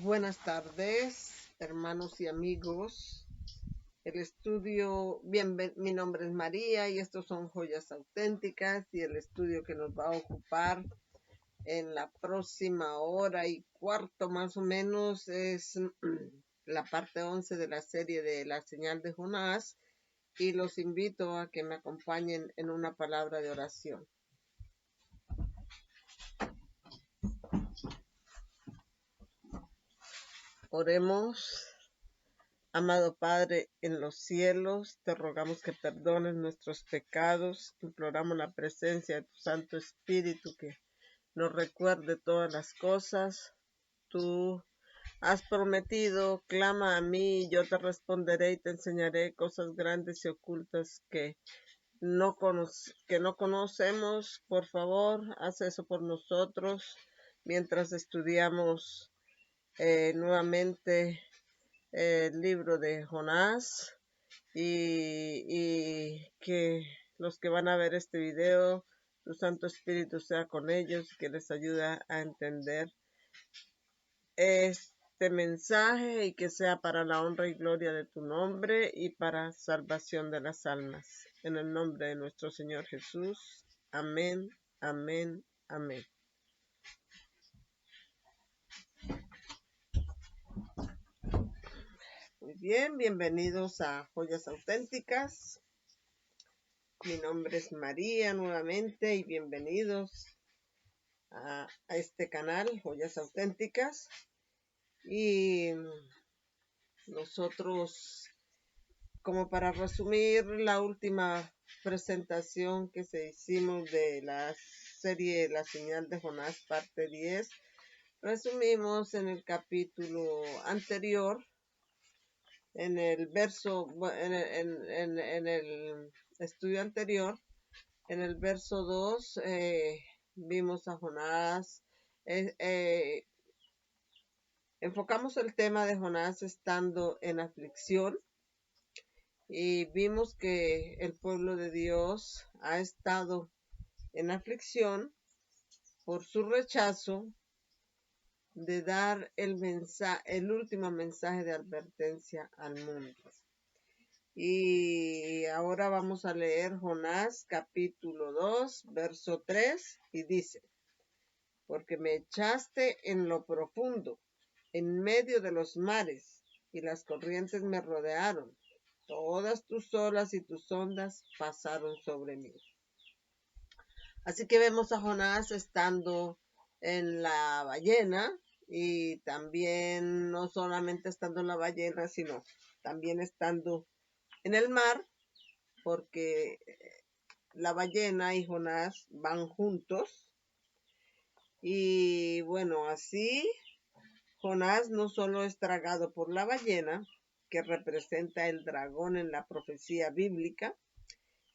Buenas tardes, hermanos y amigos. Mi nombre es María y estos son Joyas Auténticas, y el estudio que nos va a ocupar en la próxima hora y cuarto más o menos es la parte 11 de la serie de La Señal de Jonás, y los invito a que me acompañen en una palabra de oración. Oremos. Amado Padre en los cielos, te rogamos que perdones nuestros pecados, imploramos la presencia de tu Santo Espíritu que nos recuerde todas las cosas. Tú has prometido, clama a mí y yo te responderé y te enseñaré cosas grandes y ocultas que no conocemos. Por favor, haz eso por nosotros mientras estudiamos nuevamente el libro de Jonás, y que los que van a ver este video, tu Santo Espíritu sea con ellos, que les ayude a entender este mensaje y que sea para la honra y gloria de tu nombre y para salvación de las almas. En el nombre de nuestro Señor Jesús. Amén, amén, amén. Muy bien, bienvenidos a Joyas Auténticas. Mi nombre es María nuevamente y bienvenidos a este canal, Joyas Auténticas. Y nosotros, como para resumir la última presentación que se hicimos de la serie La Señal de Jonás, parte 10, resumimos en el capítulo anterior, en el verso, en el estudio anterior, en el verso 2, vimos a Jonás. Enfocamos el tema de Jonás estando en aflicción, y vimos que el pueblo de Dios ha estado en aflicción por su rechazo de dar el último mensaje de advertencia al mundo. Y ahora vamos a leer Jonás capítulo 2, verso 3, y dice: porque me echaste en lo profundo, en medio de los mares, y las corrientes me rodearon. Todas tus olas y tus ondas pasaron sobre mí. Así que vemos a Jonás estando en la ballena, y también no solamente estando en la ballena, sino también estando en el mar, porque la ballena y Jonás van juntos. Y bueno, así Jonás no solo es tragado por la ballena, que representa el dragón en la profecía bíblica,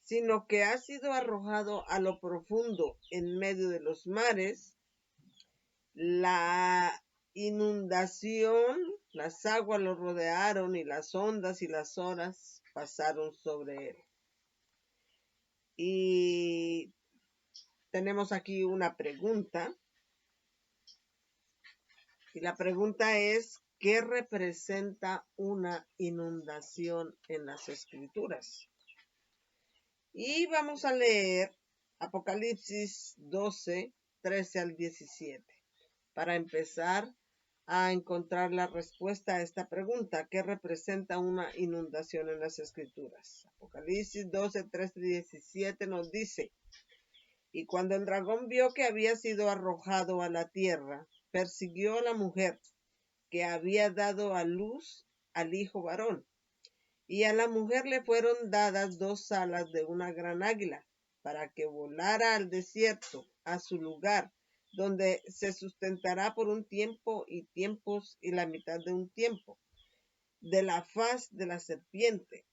sino que ha sido arrojado a lo profundo en medio de los mares. La inundación, las aguas lo rodearon, y las ondas y las olas pasaron sobre él. Y tenemos aquí una pregunta. Y la pregunta es: ¿qué representa una inundación en las Escrituras? Y vamos a leer Apocalipsis 12, 13 al 17, para empezar a encontrar la respuesta a esta pregunta: ¿qué representa una inundación en las Escrituras? Apocalipsis 12, 13 y 17 nos dice: y cuando el dragón vio que había sido arrojado a la tierra, persiguió a la mujer que había dado a luz al hijo varón. Y a la mujer le fueron dadas 2 alas de una gran águila, para que volara al desierto, a su lugar, donde se sustentará por un tiempo y tiempos y la mitad de un tiempo, de la faz de la serpiente.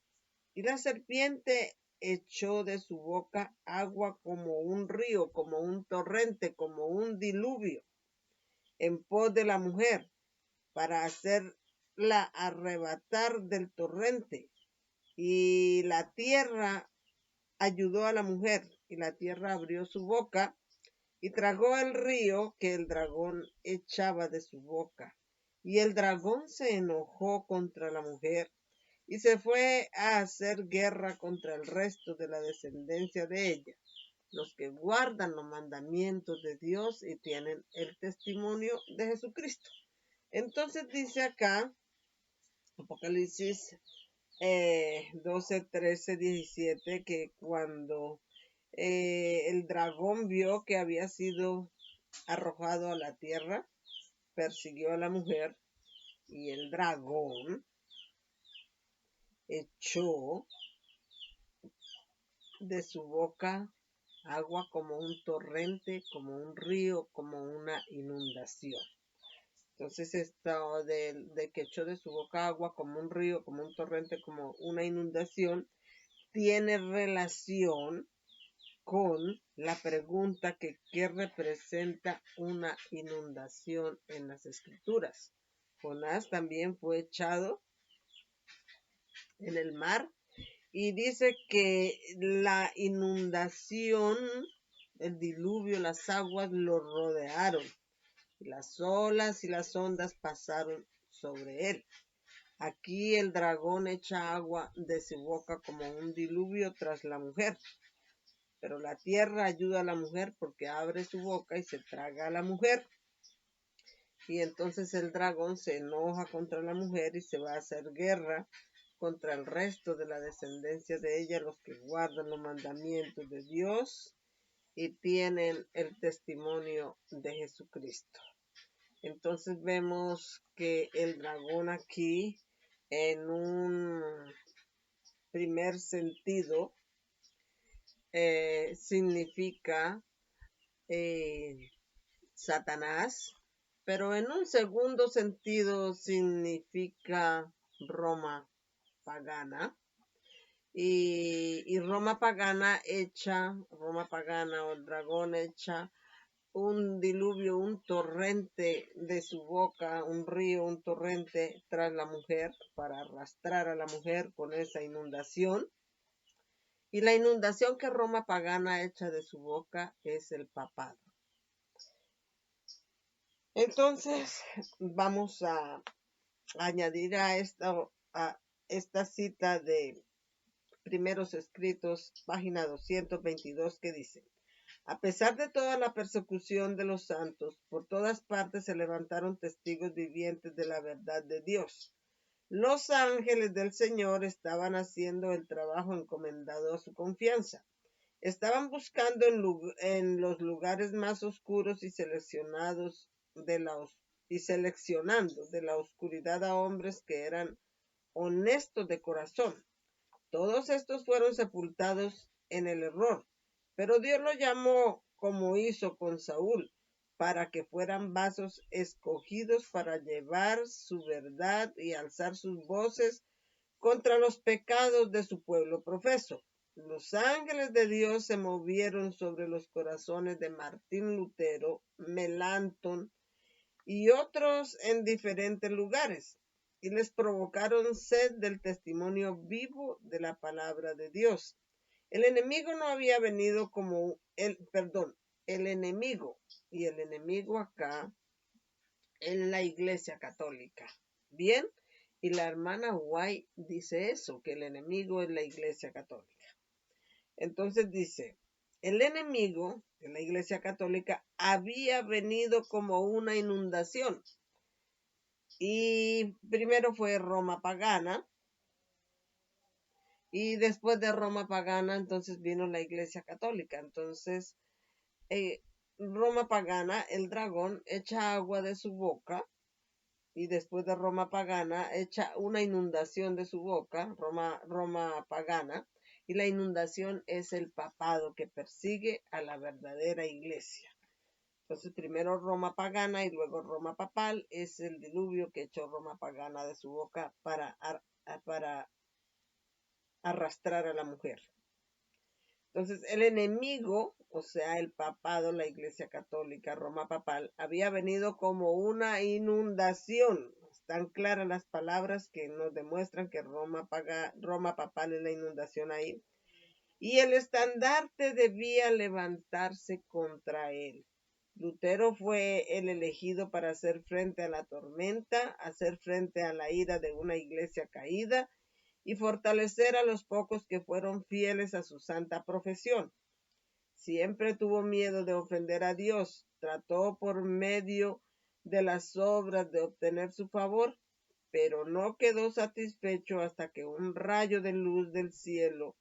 Y la serpiente echó de su boca agua como un río, como un torrente, como un diluvio, en pos de la mujer, para hacerla arrebatar del torrente. Y la tierra ayudó a la mujer, y la tierra abrió su boca y tragó el río que el dragón echaba de su boca, Y el dragón se enojó contra la mujer y se fue a hacer guerra contra el resto de la descendencia de ella, los que guardan los mandamientos de Dios y tienen el testimonio de Jesucristo. Entonces dice acá, Apocalipsis 12, 13, 17, que cuando el dragón vio que había sido arrojado a la tierra, persiguió a la mujer, y el dragón echó de su boca agua como un torrente, como un río, como una inundación. Entonces esto de que echó de su boca agua como un río, como un torrente, como una inundación, tiene relación con la pregunta que ¿qué representa una inundación en las Escrituras? Jonás también fue echado en el mar y dice que la inundación, el diluvio, las aguas lo rodearon y las olas y las ondas pasaron sobre él. Aquí el dragón echa agua de su boca como un diluvio tras la mujer. Pero la tierra ayuda a la mujer porque abre su boca y se traga a la mujer. Y entonces el dragón se enoja contra la mujer y se va a hacer guerra contra el resto de la descendencia de ella, los que guardan los mandamientos de Dios y tienen el testimonio de Jesucristo. Entonces vemos que el dragón aquí, en un primer sentido, significa Satanás, pero en un segundo sentido significa Roma pagana. Y Roma pagana o el dragón echa un diluvio, un torrente de su boca, un río, un torrente tras la mujer para arrastrar a la mujer con esa inundación. Y la inundación que Roma pagana echa de su boca es el papado. Entonces vamos a añadir a esta cita de Primeros Escritos, página 222, que dice: a pesar de toda la persecución de los santos, por todas partes se levantaron testigos vivientes de la verdad de Dios. Los ángeles del Señor estaban haciendo el trabajo encomendado a su confianza. Estaban buscando en los lugares más oscuros y seleccionando de la oscuridad a hombres que eran honestos de corazón. Todos estos fueron sepultados en el error, pero Dios los llamó, como hizo con Saúl, para que fueran vasos escogidos para llevar su verdad y alzar sus voces contra los pecados de su pueblo profeso. Los ángeles de Dios se movieron sobre los corazones de Martín Lutero, Melanchthon y otros en diferentes lugares, y les provocaron sed del testimonio vivo de la palabra de Dios. El enemigo no había venido el enemigo, y el enemigo acá en la Iglesia Católica. Bien, y la hermana White dice eso, que el enemigo es la Iglesia Católica. Entonces dice, el enemigo de la Iglesia Católica había venido como una inundación. Y primero fue Roma pagana. Y después de Roma pagana, entonces vino la Iglesia Católica. Entonces, Roma pagana, el dragón echa agua de su boca. Y después de Roma pagana, echa una inundación de su boca, Roma pagana. Y la inundación es el papado que persigue a la verdadera iglesia. Entonces, primero Roma pagana y luego Roma papal es el diluvio que echó Roma pagana de su boca para arrastrar a la mujer. Entonces, el enemigo, o sea, el papado, la Iglesia Católica, Roma papal, había venido como una inundación. Están claras las palabras que nos demuestran que Roma papal es la inundación ahí. Y el estandarte debía levantarse contra él. Lutero fue el elegido para hacer frente a la tormenta, hacer frente a la ira de una iglesia caída y fortalecer a los pocos que fueron fieles a su santa profesión. Siempre tuvo miedo de ofender a Dios, trató por medio de las obras de obtener su favor, pero no quedó satisfecho hasta que un rayo de luz del cielo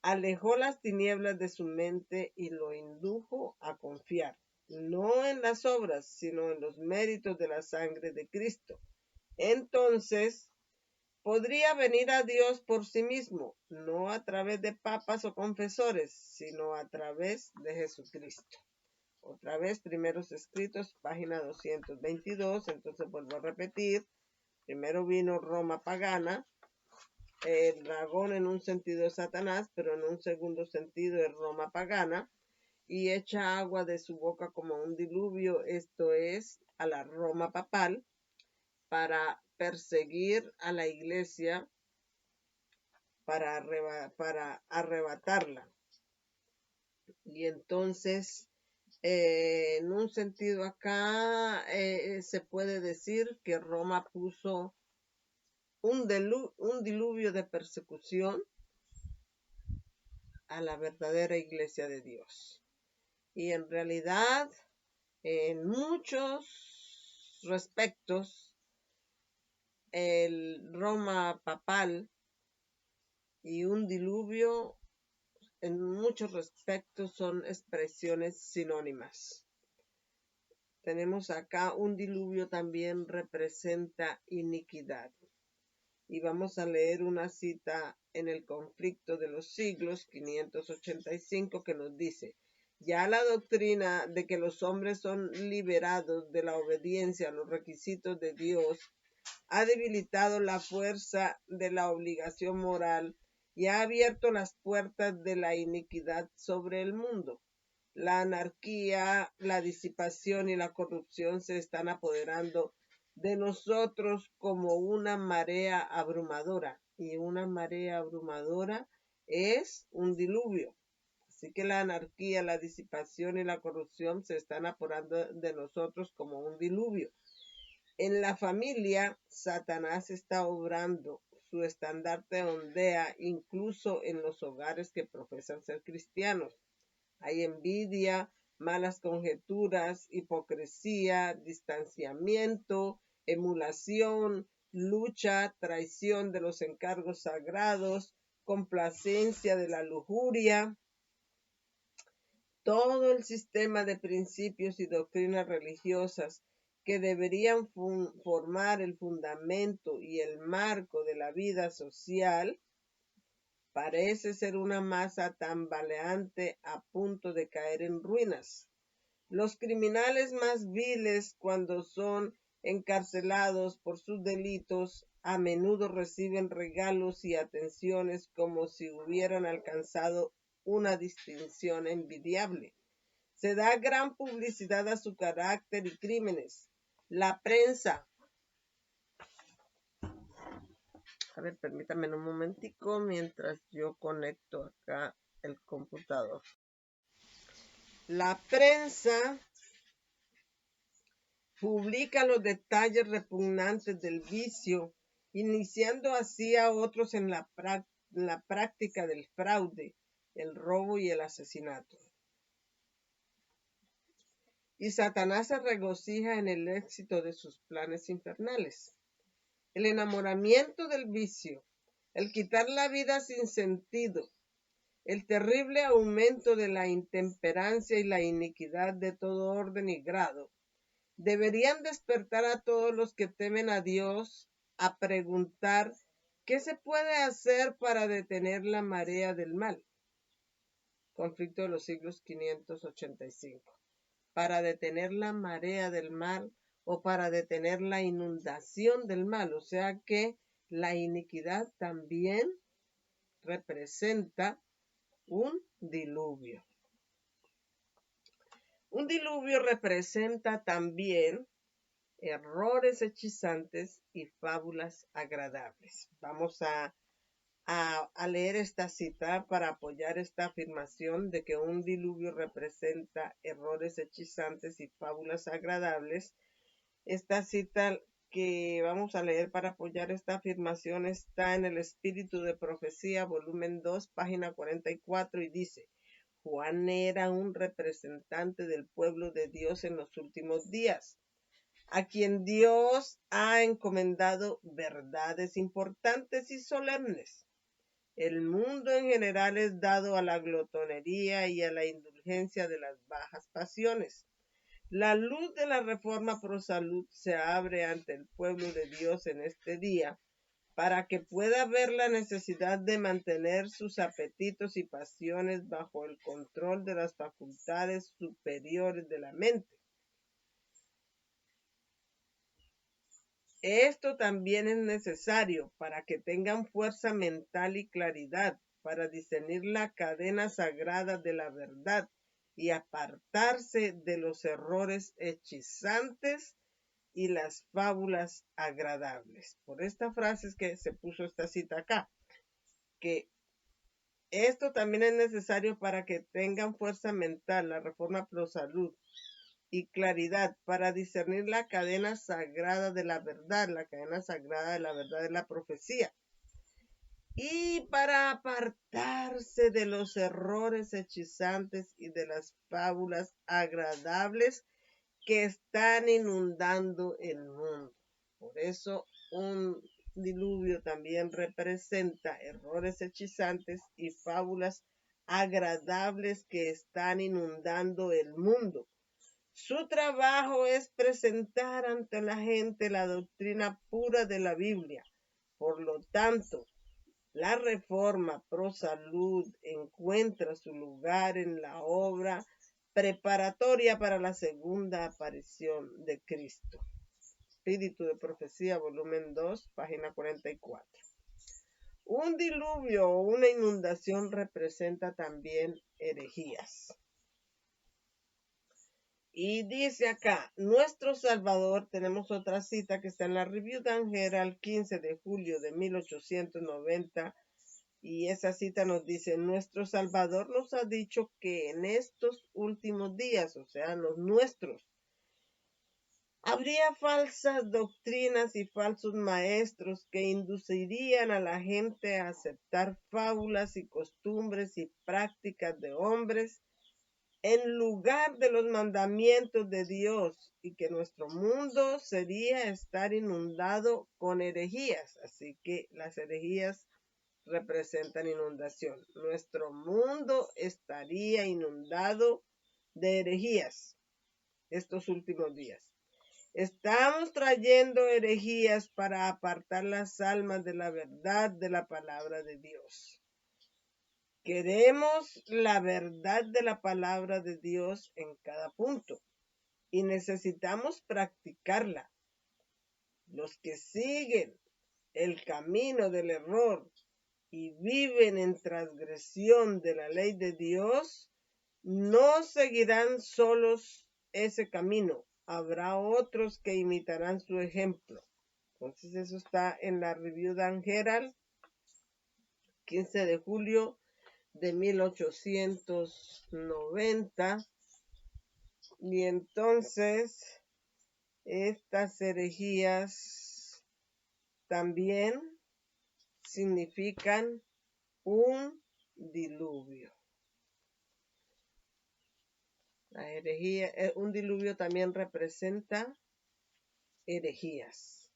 alejó las tinieblas de su mente y lo indujo a confiar, no en las obras, sino en los méritos de la sangre de Cristo. Entonces, podría venir a Dios por sí mismo, no a través de papas o confesores, sino a través de Jesucristo. Otra vez, Primeros Escritos, página 222, entonces vuelvo a repetir. Primero vino Roma pagana, el dragón en un sentido es Satanás, pero en un segundo sentido es Roma pagana, y echa agua de su boca como un diluvio, esto es, a la Roma papal, para perseguir a la iglesia, para arrebatarla. Y entonces, en un sentido acá, se puede decir que Roma puso un diluvio de persecución a la verdadera iglesia de Dios. Y en realidad, en muchos respectos, el Roma papal y un diluvio en muchos respectos son expresiones sinónimas. Tenemos acá un diluvio también representa iniquidad. Y vamos a leer una cita en el Conflicto de los Siglos 585 que nos dice: ya la doctrina de que los hombres son liberados de la obediencia a los requisitos de Dios ha debilitado la fuerza de la obligación moral y ha abierto las puertas de la iniquidad sobre el mundo. La anarquía, la disipación y la corrupción se están apoderando de nosotros como una marea abrumadora, y una marea abrumadora es un diluvio. Así que la anarquía, la disipación y la corrupción se están apoderando de nosotros como un diluvio. En la familia, Satanás está obrando, su estandarte ondea incluso en los hogares que profesan ser cristianos. Hay envidia, malas conjeturas, hipocresía, distanciamiento, emulación, lucha, traición de los encargos sagrados, complacencia de la lujuria. Todo el sistema de principios y doctrinas religiosas que deberían formar el fundamento y el marco de la vida social parece ser una masa tambaleante a punto de caer en ruinas. Los criminales más viles, cuando son encarcelados por sus delitos, a menudo reciben regalos y atenciones como si hubieran alcanzado una distinción envidiable. Se da gran publicidad a su carácter y crímenes. La prensa. A ver, permítame un momentico mientras yo conecto acá el computador. La prensa publica los detalles repugnantes del vicio, iniciando así a otros en la práctica del fraude, el robo y el asesinato. Y Satanás se regocija en el éxito de sus planes infernales. El enamoramiento del vicio, el quitar la vida sin sentido, el terrible aumento de la intemperancia y la iniquidad de todo orden y grado, deberían despertar a todos los que temen a Dios a preguntar qué se puede hacer para detener la marea del mal. Conflicto de los siglos 585. Para detener la marea del mal o para detener la inundación del mal. O sea que la iniquidad también representa un diluvio. Un diluvio representa también errores hechizantes y fábulas agradables. Vamos a a leer esta cita para apoyar esta afirmación de que un diluvio representa errores hechizantes y fábulas agradables. Esta cita que vamos a leer para apoyar esta afirmación está en el Espíritu de Profecía, volumen 2, página 44, y dice: Juan era un representante del pueblo de Dios en los últimos días, a quien Dios ha encomendado verdades importantes y solemnes. El mundo en general es dado a la glotonería y a la indulgencia de las bajas pasiones. La luz de la reforma pro salud se abre ante el pueblo de Dios en este día para que pueda ver la necesidad de mantener sus apetitos y pasiones bajo el control de las facultades superiores de la mente. Esto también es necesario para que tengan fuerza mental y claridad para discernir la cadena sagrada de la verdad y apartarse de los errores hechizantes y las fábulas agradables. Por esta frase es que se puso esta cita acá, que esto también es necesario para que tengan fuerza mental, la reforma pro salud, y claridad para discernir la cadena sagrada de la verdad, la cadena sagrada de la verdad de la profecía, y para apartarse de los errores hechizantes y de las fábulas agradables que están inundando el mundo. Por eso un diluvio también representa errores hechizantes y fábulas agradables que están inundando el mundo. Su trabajo es presentar ante la gente la doctrina pura de la Biblia. Por lo tanto, la reforma pro salud encuentra su lugar en la obra preparatoria para la segunda aparición de Cristo. Espíritu de Profecía, volumen 2, página 44. Un diluvio o una inundación representa también herejías. Y dice acá, nuestro Salvador, tenemos otra cita que está en la Review Dan Herald, 15 de julio de 1890, y esa cita nos dice, nuestro Salvador nos ha dicho que en estos últimos días, o sea, los nuestros, habría falsas doctrinas y falsos maestros que inducirían a la gente a aceptar fábulas y costumbres y prácticas de hombres en lugar de los mandamientos de Dios, y que nuestro mundo sería estar inundado con herejías. Así que las herejías representan inundación. Nuestro mundo estaría inundado de herejías estos últimos días. Estamos trayendo herejías para apartar las almas de la verdad de la palabra de Dios. Queremos la verdad de la palabra de Dios en cada punto y necesitamos practicarla. Los que siguen el camino del error y viven en transgresión de la ley de Dios, no seguirán solos ese camino. Habrá otros que imitarán su ejemplo. Entonces eso está en la Review Dan Herald, 15 de julio de 1890. Y entonces estas herejías también significan un diluvio. La herejía, un diluvio también representa herejías.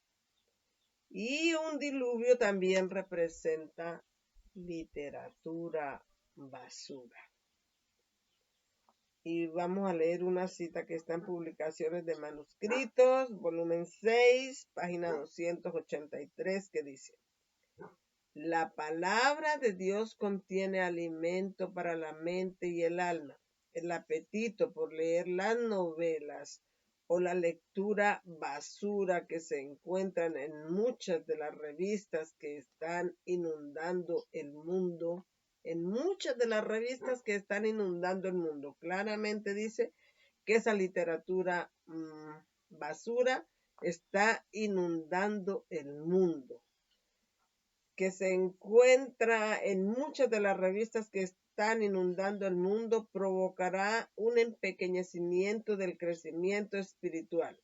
Y un diluvio también representa literatura basura. Y vamos a leer una cita que está en Publicaciones de Manuscritos, volumen 6, página 283, que dice: la palabra de Dios contiene alimento para la mente y el alma. El apetito por leer las novelas o la lectura basura que se encuentran en muchas de las revistas que están inundando el mundo, claramente dice que esa literatura basura está inundando el mundo. que se encuentra en muchas de las revistas que están inundando el mundo provocará un empequeñecimiento del crecimiento espiritual.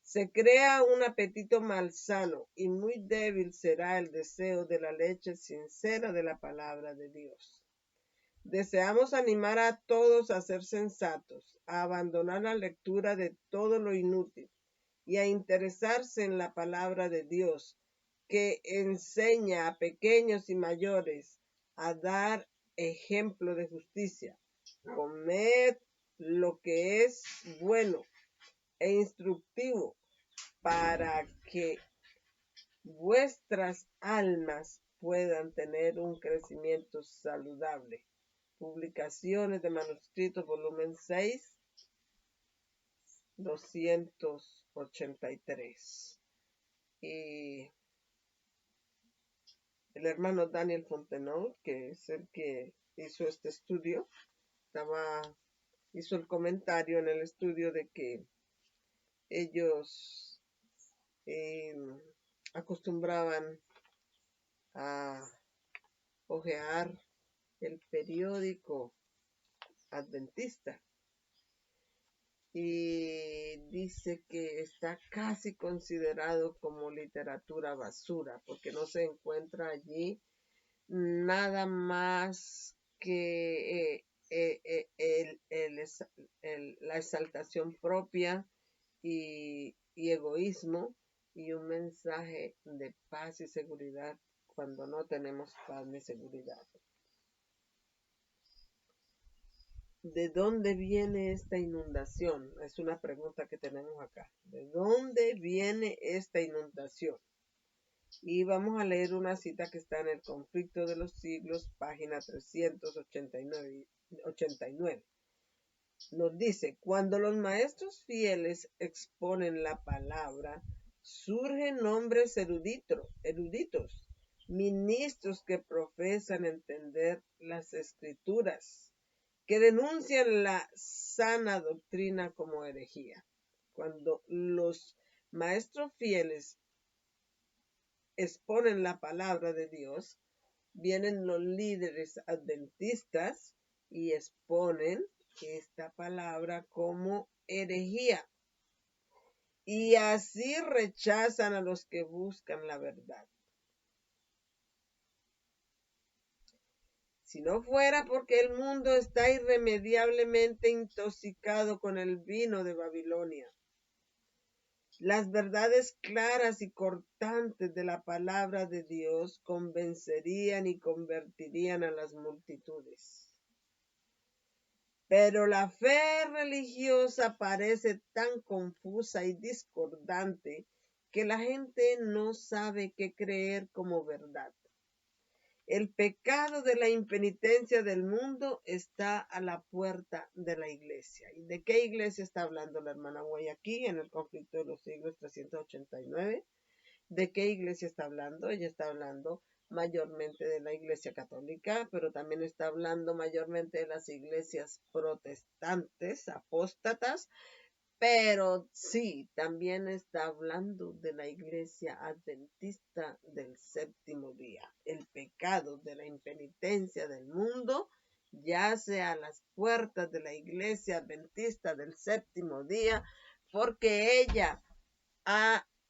Se crea un apetito malsano y muy débil será el deseo de la leche sincera de la palabra de Dios. Deseamos animar a todos a ser sensatos, a abandonar la lectura de todo lo inútil y a interesarse en la palabra de Dios, que enseña a pequeños y mayores a dar ejemplo de justicia. Comed lo que es bueno e instructivo para que vuestras almas puedan tener un crecimiento saludable. Publicaciones de manuscritos, volumen 6, 283. Y el hermano Daniel Fontenot, que es el que hizo este estudio, hizo el comentario en el estudio de que ellos acostumbraban a hojear el periódico adventista y dice que está casi considerado como literatura basura porque no se encuentra allí nada más que la exaltación propia y egoísmo y un mensaje de paz y seguridad cuando no tenemos paz ni seguridad. ¿De dónde viene esta inundación? Es una pregunta que tenemos acá. ¿De dónde viene esta inundación? Y vamos a leer una cita que está en el Conflicto de los Siglos, página 389. Nos dice, cuando los maestros fieles exponen la palabra, surgen hombres eruditos, ministros que profesan entender las escrituras, que denuncian la sana doctrina como herejía. Cuando los maestros fieles exponen la palabra de Dios, vienen los líderes adventistas y exponen esta palabra como herejía. Y así rechazan a los que buscan la verdad. Si no fuera porque el mundo está irremediablemente intoxicado con el vino de Babilonia, las verdades claras y cortantes de la palabra de Dios convencerían y convertirían a las multitudes. Pero la fe religiosa parece tan confusa y discordante que la gente no sabe qué creer como verdad. El pecado de la impenitencia del mundo está a la puerta de la iglesia. ¿Y de qué iglesia está hablando la hermana Way aquí en el Conflicto de los Siglos 389? ¿De qué iglesia está hablando? Ella está hablando mayormente de la iglesia católica, pero también está hablando mayormente de las iglesias protestantes, apóstatas, pero sí, también está hablando de la iglesia adventista del séptimo día. El pecado de la impenitencia del mundo yace a las puertas de la iglesia adventista del séptimo día, porque ella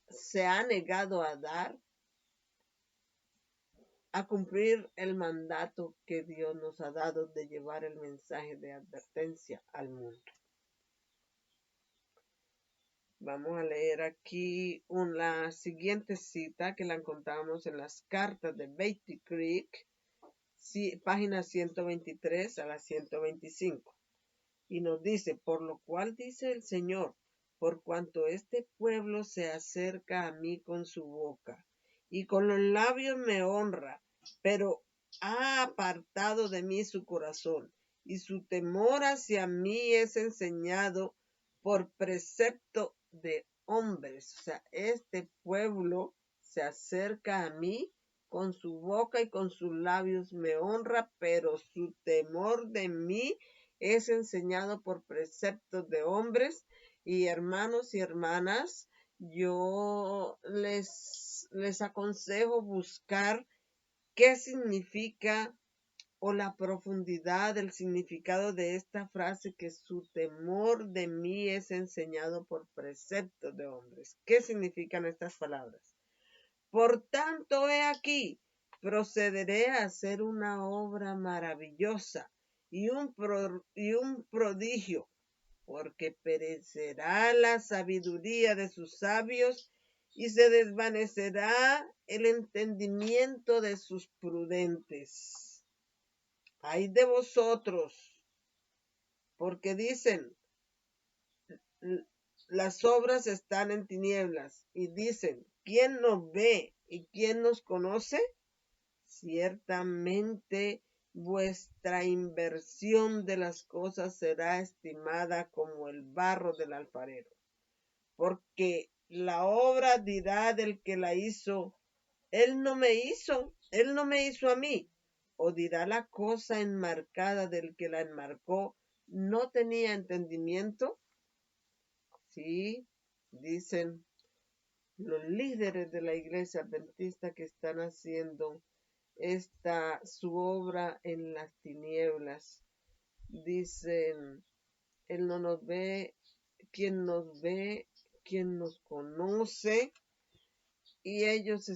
se ha negado a cumplir el mandato que Dios nos ha dado de llevar el mensaje de advertencia al mundo. Vamos a leer aquí la siguiente cita que la encontramos en las cartas de Beatty Creek, página 123 a la 125. Y nos dice, por lo cual dice el Señor, por cuanto este pueblo se acerca a mí con su boca y con los labios me honra, pero ha apartado de mí su corazón y su temor hacia mí es enseñado por precepto de hombres. O sea, este pueblo se acerca a mí con su boca y con sus labios me honra, pero su temor de mí es enseñado por preceptos de hombres. Y hermanos y hermanas, yo les aconsejo buscar qué significa o la profundidad del significado de esta frase, que su temor de mí es enseñado por preceptos de hombres. ¿Qué significan estas palabras? Por tanto, he aquí, procederé a hacer una obra maravillosa y un prodigio, porque perecerá la sabiduría de sus sabios y se desvanecerá el entendimiento de sus prudentes. Ay de vosotros, porque dicen, las obras están en tinieblas, y dicen, ¿quién nos ve y quién nos conoce? Ciertamente vuestra inversión de las cosas será estimada como el barro del alfarero, porque la obra dirá del que la hizo, él no me hizo a mí. O dirá la cosa enmarcada del que la enmarcó, ¿no tenía entendimiento? Sí, dicen los líderes de la iglesia adventista que están haciendo su obra en las tinieblas. Dicen, Él no nos ve, quién nos conoce. Y ellos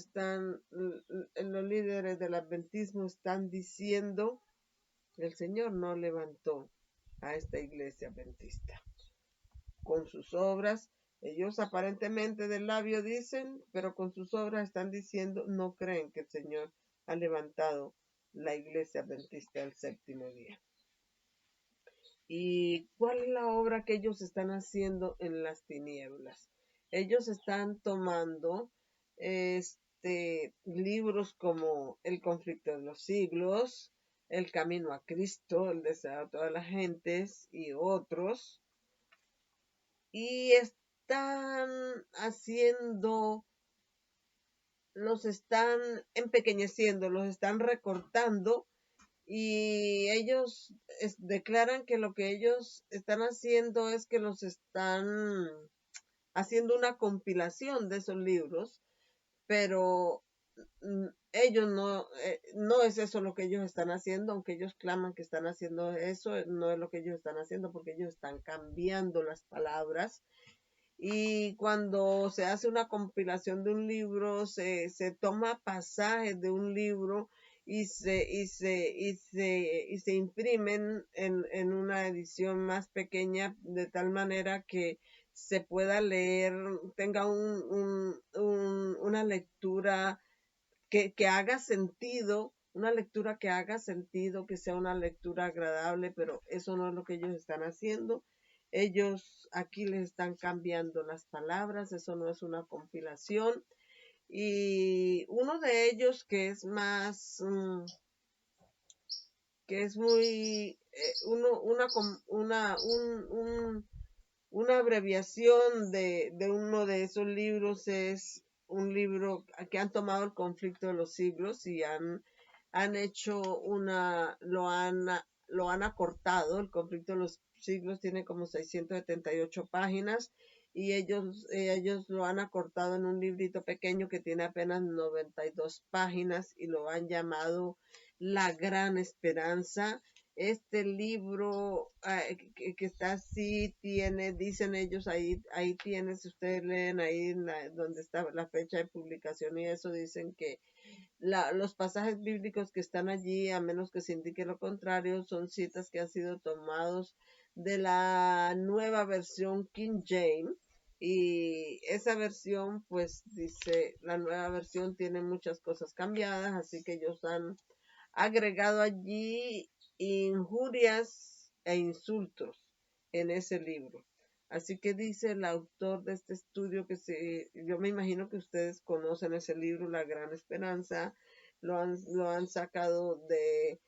los líderes del adventismo están diciendo, el Señor no levantó a esta iglesia adventista. Con sus obras, ellos aparentemente del labio dicen, pero con sus obras están diciendo, no creen que el Señor ha levantado la iglesia adventista del séptimo día. ¿Y cuál es la obra que ellos están haciendo en las tinieblas? Ellos están tomando libros como El conflicto de los siglos, El camino a Cristo, El deseo de todas las gentes y otros, y están los están empequeñeciendo, los están recortando, y ellos declaran que lo que ellos están haciendo es que los están haciendo una compilación de esos libros, pero ellos no es eso lo que ellos están haciendo, aunque ellos claman que están haciendo eso, no es lo que ellos están haciendo, porque ellos están cambiando las palabras. Y cuando se hace una compilación de un libro, se toma pasajes de un libro y se imprimen en una edición más pequeña, de tal manera que se pueda leer, tenga una lectura que haga sentido, una lectura que haga sentido, que sea una lectura agradable, pero eso no es lo que ellos están haciendo. Ellos aquí les están cambiando las palabras, eso no es una compilación. Y uno de ellos que es más, que es muy, una abreviación de uno de esos libros, es un libro que han tomado El conflicto de los siglos y han hecho lo han acortado. El conflicto de los siglos tiene como 678 páginas y ellos lo han acortado en un librito pequeño que tiene apenas 92 páginas y lo han llamado La Gran Esperanza. Este libro que está así dicen ellos, ahí tiene, si ustedes leen ahí donde está la fecha de publicación y eso, dicen que los pasajes bíblicos que están allí, a menos que se indique lo contrario, son citas que han sido tomados de la nueva versión King James. Y esa versión, pues dice, la nueva versión tiene muchas cosas cambiadas, así que ellos han agregado allí injurias e insultos en ese libro. Así que dice el autor de este estudio yo me imagino que ustedes conocen ese libro, La Gran Esperanza, lo han sacado de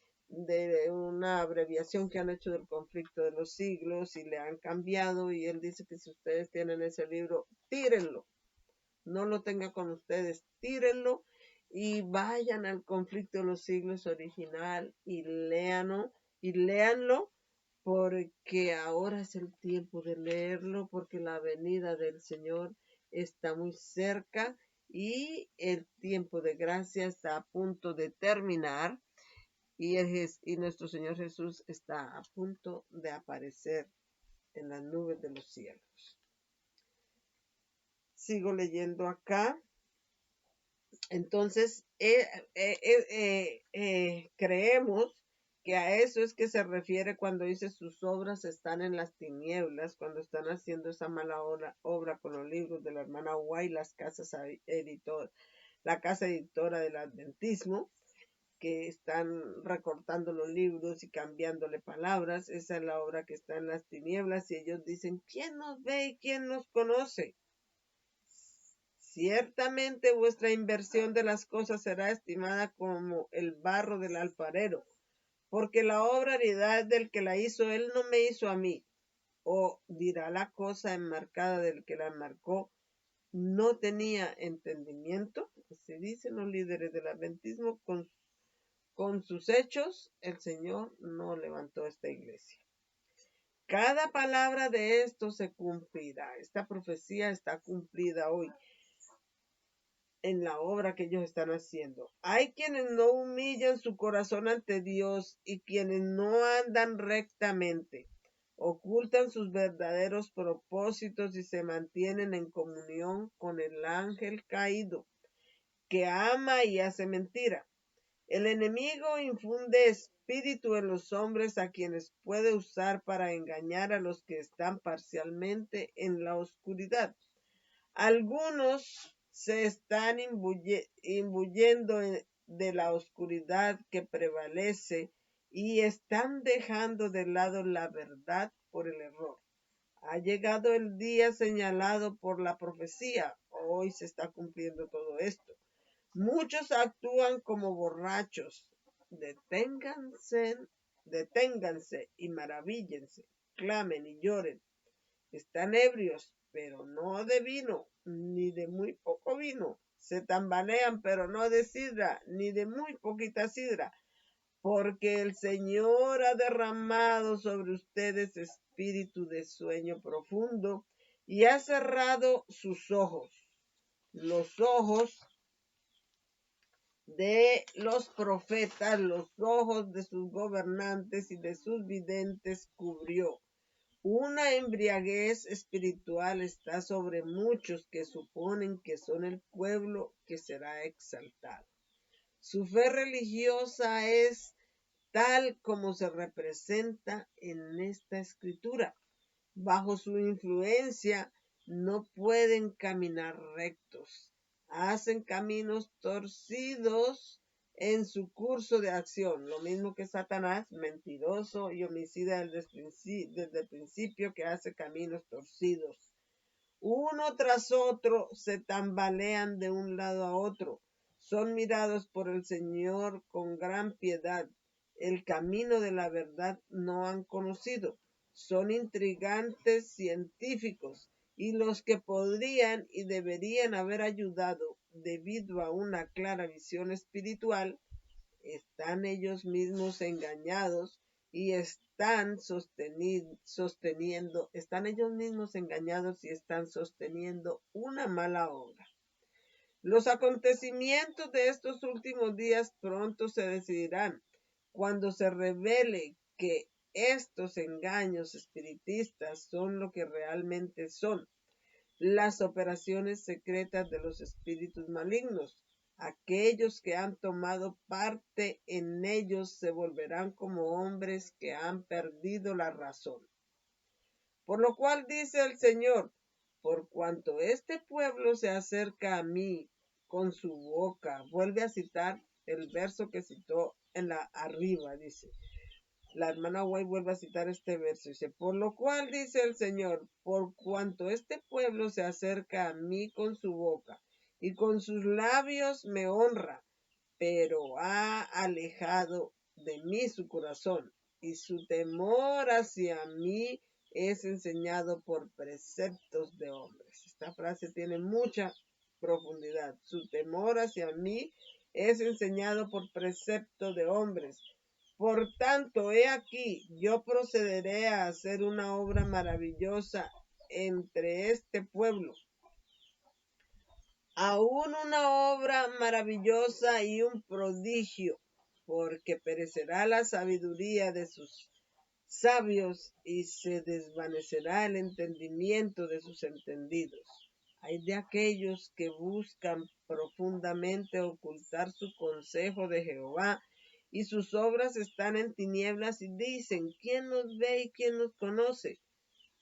una abreviación que han hecho del conflicto de los siglos y le han cambiado, y él dice que si ustedes tienen ese libro, tírenlo, no lo tengan con ustedes, tírenlo y vayan al conflicto de los siglos original y léanlo, porque ahora es el tiempo de leerlo, porque la venida del Señor está muy cerca y el tiempo de gracia está a punto de terminar y nuestro Señor Jesús está a punto de aparecer en las nubes de los cielos. Sigo leyendo acá. Entonces, creemos que a eso es que se refiere cuando dice sus obras están en las tinieblas, cuando están haciendo esa mala obra con los libros de la hermana White, la casa editora del adventismo, que están recortando los libros y cambiándole palabras. Esa es la obra que está en las tinieblas y ellos dicen, ¿quién nos ve y quién nos conoce? Ciertamente vuestra inversión de las cosas será estimada como el barro del alfarero, porque la obra es del que la hizo, él no me hizo a mí. O dirá la cosa enmarcada del que la enmarcó, no tenía entendimiento. Así dicen los líderes del adventismo, con sus hechos el Señor no levantó esta iglesia. Cada palabra de esto se cumplirá. Esta profecía está cumplida hoy en la obra que ellos están haciendo. Hay quienes no humillan su corazón ante Dios y quienes no andan rectamente, ocultan sus verdaderos propósitos y se mantienen en comunión con el ángel caído, que ama y hace mentira. El enemigo infunde espíritu en los hombres a quienes puede usar para engañar a los que están parcialmente en la oscuridad. Algunos se están imbuyendo de la oscuridad que prevalece y están dejando de lado la verdad por el error. Ha llegado el día señalado por la profecía. Hoy se está cumpliendo todo esto. Muchos actúan como borrachos. Deténganse y maravíllense. Clamen y lloren. Están ebrios, pero no de vino, ni de muy poco vino. Se tambalean, pero no de sidra, ni de muy poquita sidra, porque el Señor ha derramado sobre ustedes espíritu de sueño profundo y ha cerrado sus ojos. Los ojos de los profetas, los ojos de sus gobernantes y de sus videntes cubrió. Una embriaguez espiritual está sobre muchos que suponen que son el pueblo que será exaltado. Su fe religiosa es tal como se representa en esta escritura. Bajo su influencia no pueden caminar rectos. Hacen caminos torcidos en su curso de acción, lo mismo que Satanás, mentiroso y homicida desde el principio, que hace caminos torcidos. Uno tras otro se tambalean de un lado a otro. Son mirados por el Señor con gran piedad. El camino de la verdad no han conocido. Son intrigantes científicos y los que podrían y deberían haber ayudado debido a una clara visión espiritual, están ellos mismos engañados y están sosteniendo una mala obra. Los acontecimientos de estos últimos días pronto se decidirán cuando se revele que estos engaños espiritistas son lo que realmente son, las operaciones secretas de los espíritus malignos. Aquellos que han tomado parte en ellos se volverán como hombres que han perdido la razón. Por lo cual dice el Señor, por cuanto este pueblo se acerca a mí con su boca, vuelve a citar el verso que citó arriba, dice. La hermana White vuelve a citar este verso, dice, por lo cual dice el Señor, por cuanto este pueblo se acerca a mí con su boca y con sus labios me honra, pero ha alejado de mí su corazón y su temor hacia mí es enseñado por preceptos de hombres. Esta frase tiene mucha profundidad. Su temor hacia mí es enseñado por precepto de hombres. Por tanto, he aquí, yo procederé a hacer una obra maravillosa entre este pueblo. aún una obra maravillosa y un prodigio, porque perecerá la sabiduría de sus sabios y se desvanecerá el entendimiento de sus entendidos. Hay de aquellos que buscan profundamente ocultar su consejo de Jehová, y sus obras están en tinieblas y dicen, ¿quién nos ve y quién nos conoce?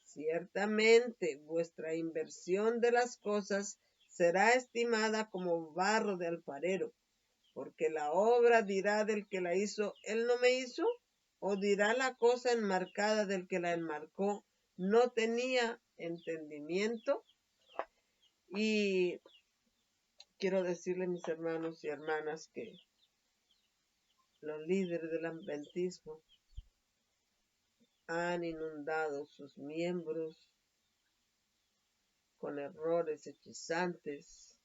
Ciertamente vuestra inversión de las cosas será estimada como barro de alfarero, porque la obra dirá del que la hizo, él no me hizo, o dirá la cosa enmarcada del que la enmarcó, no tenía entendimiento. Y quiero decirle, mis hermanos y hermanas, que los líderes del adventismo han inundado sus miembros con errores hechizantes,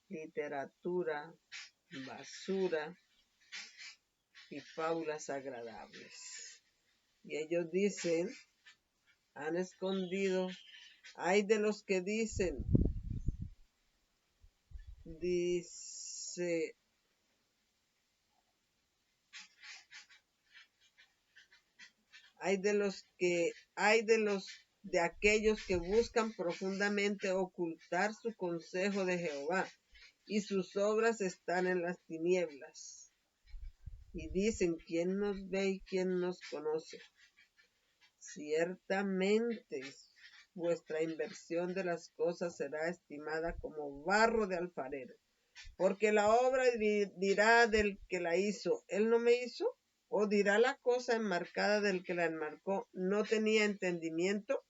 literatura, basura y fábulas agradables. Y ellos dicen, han escondido, hay de los que dicen, de aquellos que buscan profundamente ocultar su consejo de Jehová, y sus obras están en las tinieblas. Y dicen, ¿quién nos ve y quién nos conoce? Ciertamente vuestra inversión de las cosas será estimada como barro de alfarero, porque la obra dirá del que la hizo, ¿él no me hizo? ¿O dirá la cosa enmarcada del que la enmarcó, no tenía entendimiento?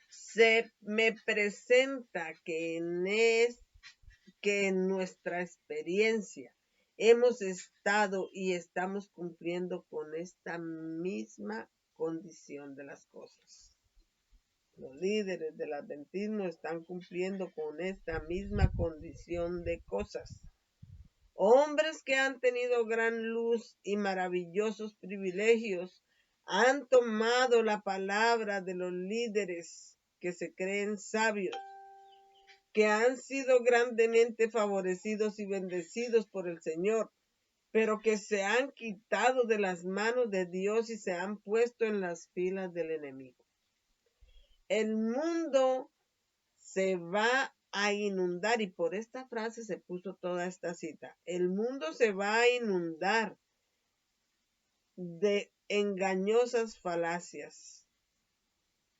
Se me presenta que en nuestra experiencia hemos estado y estamos cumpliendo con esta misma condición de las cosas. Los líderes del adventismo están cumpliendo con esta misma condición de cosas. Hombres que han tenido gran luz y maravillosos privilegios han tomado la palabra de los líderes que se creen sabios, que han sido grandemente favorecidos y bendecidos por el Señor, pero que se han quitado de las manos de Dios y se han puesto en las filas del enemigo. El mundo se va a inundar, y por esta frase se puso toda esta cita. El mundo se va a inundar de engañosas falacias.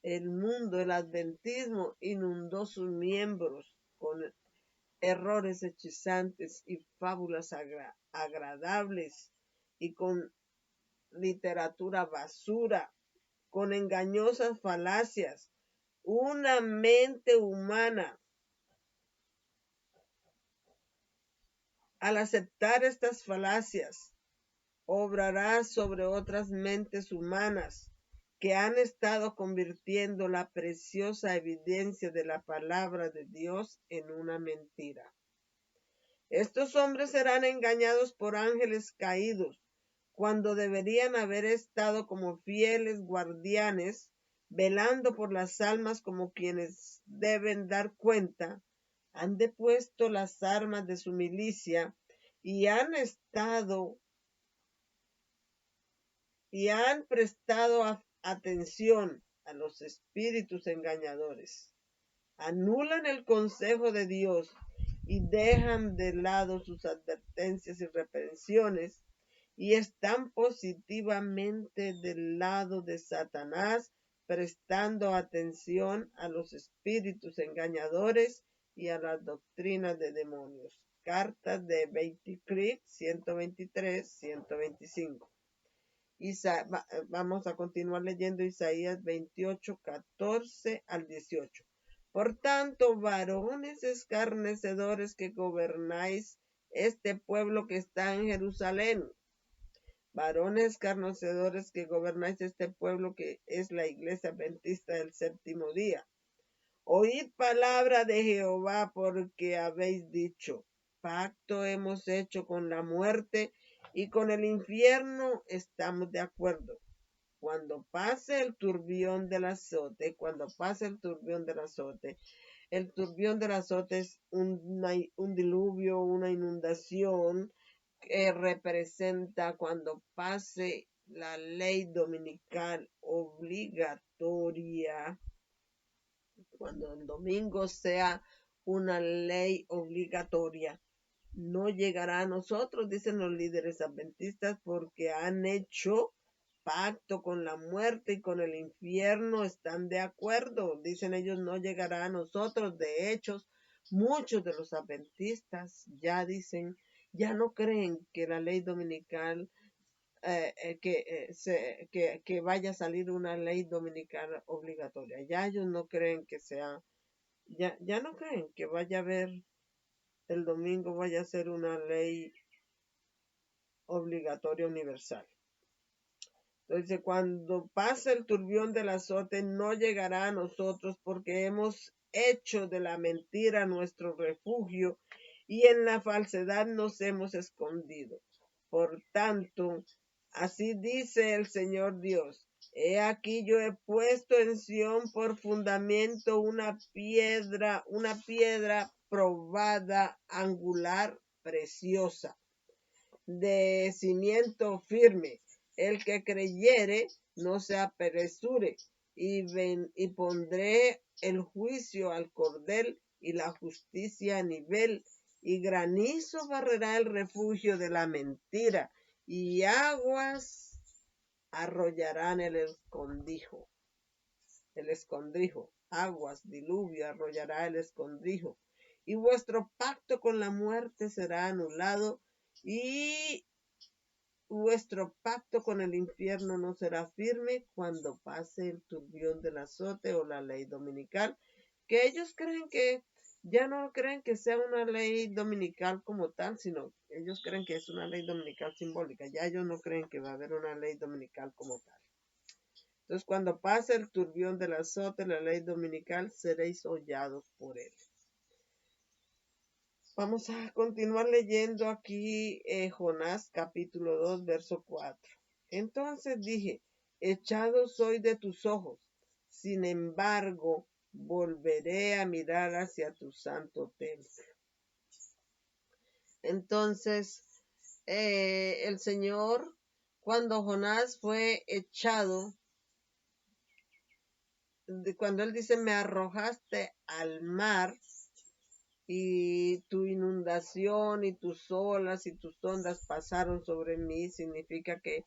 El mundo, el adventismo, inundó sus miembros con errores hechizantes y fábulas agradables, y con literatura basura, con engañosas falacias. Una mente humana, al aceptar estas falacias, obrará sobre otras mentes humanas que han estado convirtiendo la preciosa evidencia de la palabra de Dios en una mentira. Estos hombres serán engañados por ángeles caídos, cuando deberían haber estado como fieles guardianes, velando por las almas como quienes deben dar cuenta. Han depuesto las armas de su milicia y han prestado atención a los espíritus engañadores. Anulan el consejo de Dios y dejan de lado sus advertencias y reprensiones, y están positivamente del lado de Satanás, prestando atención a los espíritus engañadores y a las doctrinas de demonios. Cartas de Betty Creek, 123-125. Vamos a continuar leyendo Isaías 28, 14 al 18. Por tanto, varones escarnecedores que gobernáis este pueblo que está en Jerusalén, varones escarnecedores que gobernáis este pueblo que es la iglesia adventista del séptimo día, oíd palabra de Jehová, porque habéis dicho, pacto hemos hecho con la muerte, y con el infierno estamos de acuerdo. Cuando pase el turbión del azote, El turbión del azote es un diluvio, una inundación que representa cuando pase la ley dominical obligatoria, cuando el domingo sea una ley obligatoria. No llegará a nosotros, dicen los líderes adventistas, porque han hecho pacto con la muerte y con el infierno, están de acuerdo. Dicen ellos, no llegará a nosotros. De hecho, muchos de los adventistas ya dicen, ya no creen que la ley dominical, que vaya a salir una ley dominical obligatoria. Ya ellos no creen que sea, ya no creen que vaya a haber el domingo vaya a ser una ley obligatoria universal. Entonces, cuando pase el turbión del azote, no llegará a nosotros porque hemos hecho de la mentira nuestro refugio y en la falsedad nos hemos escondido. Por tanto, así dice el Señor Dios: He aquí yo he puesto en Sión por fundamento una piedra probada, angular, preciosa, de cimiento firme. El que creyere no se apresure, y pondré el juicio al cordel y la justicia a nivel, y granizo barrerá el refugio de la mentira, y aguas arrollarán el escondrijo. Aguas, diluvio arrollará el escondrijo, y vuestro pacto con la muerte será anulado, y vuestro pacto con el infierno no será firme cuando pase el turbión del azote o la ley dominical, que ellos creen que ya no creen que sea una ley dominical como tal, sino ellos creen que es una ley dominical simbólica. Ya ellos no creen que va a haber una ley dominical como tal. Entonces, cuando pase el turbión del azote, la ley dominical, seréis hollados por él. Vamos a continuar leyendo aquí Jonás capítulo 2, verso 4. Entonces dije, echado soy de tus ojos, sin embargo, volveré a mirar hacia tu santo templo. Entonces, el Señor, cuando Jonás fue echado, cuando él dice, me arrojaste al mar, y tu inundación y tus olas y tus ondas pasaron sobre mí, significa que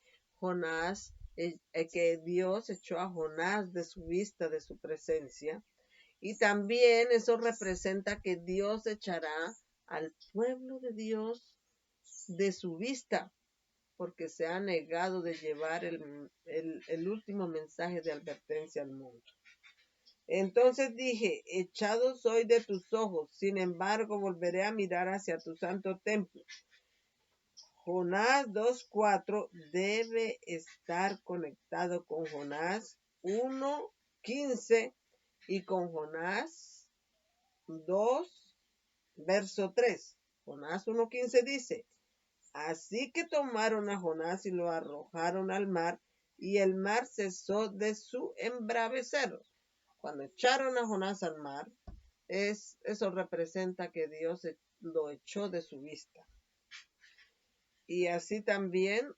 que Dios echó a Jonás de su vista, de su presencia. Y también eso representa que Dios echará al pueblo de Dios de su vista, porque se ha negado de llevar el último mensaje de advertencia al mundo. Entonces dije, echado soy de tus ojos, sin embargo volveré a mirar hacia tu santo templo. Jonás 2:4 debe estar conectado con Jonás 1:15 y con Jonás 2, verso 3. Jonás 1:15 dice, así que tomaron a Jonás y lo arrojaron al mar, y el mar cesó de su embravecer. Cuando echaron a Jonás al mar, eso representa que Dios lo echó de su vista. Y así también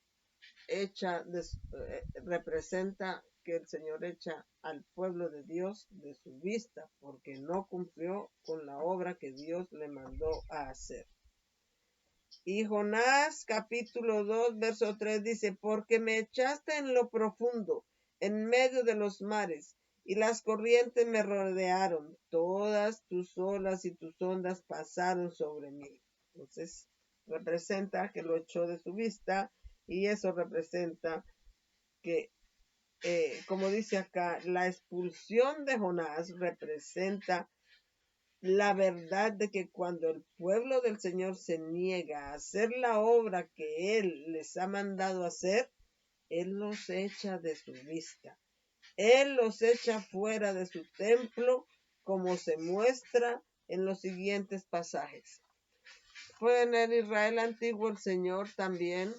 representa que el Señor echa al pueblo de Dios de su vista, porque no cumplió con la obra que Dios le mandó a hacer. Y Jonás capítulo 2, verso 3 dice, porque me echaste en lo profundo, en medio de los mares, y las corrientes me rodearon, todas tus olas y tus ondas pasaron sobre mí. Entonces, representa que lo echó de su vista, y eso representa que, como dice acá, la expulsión de Jonás representa la verdad de que cuando el pueblo del Señor se niega a hacer la obra que Él les ha mandado hacer, Él los echa de su vista. Él los echa fuera de su templo, como se muestra en los siguientes pasajes. Fue en el Israel antiguo, el Señor también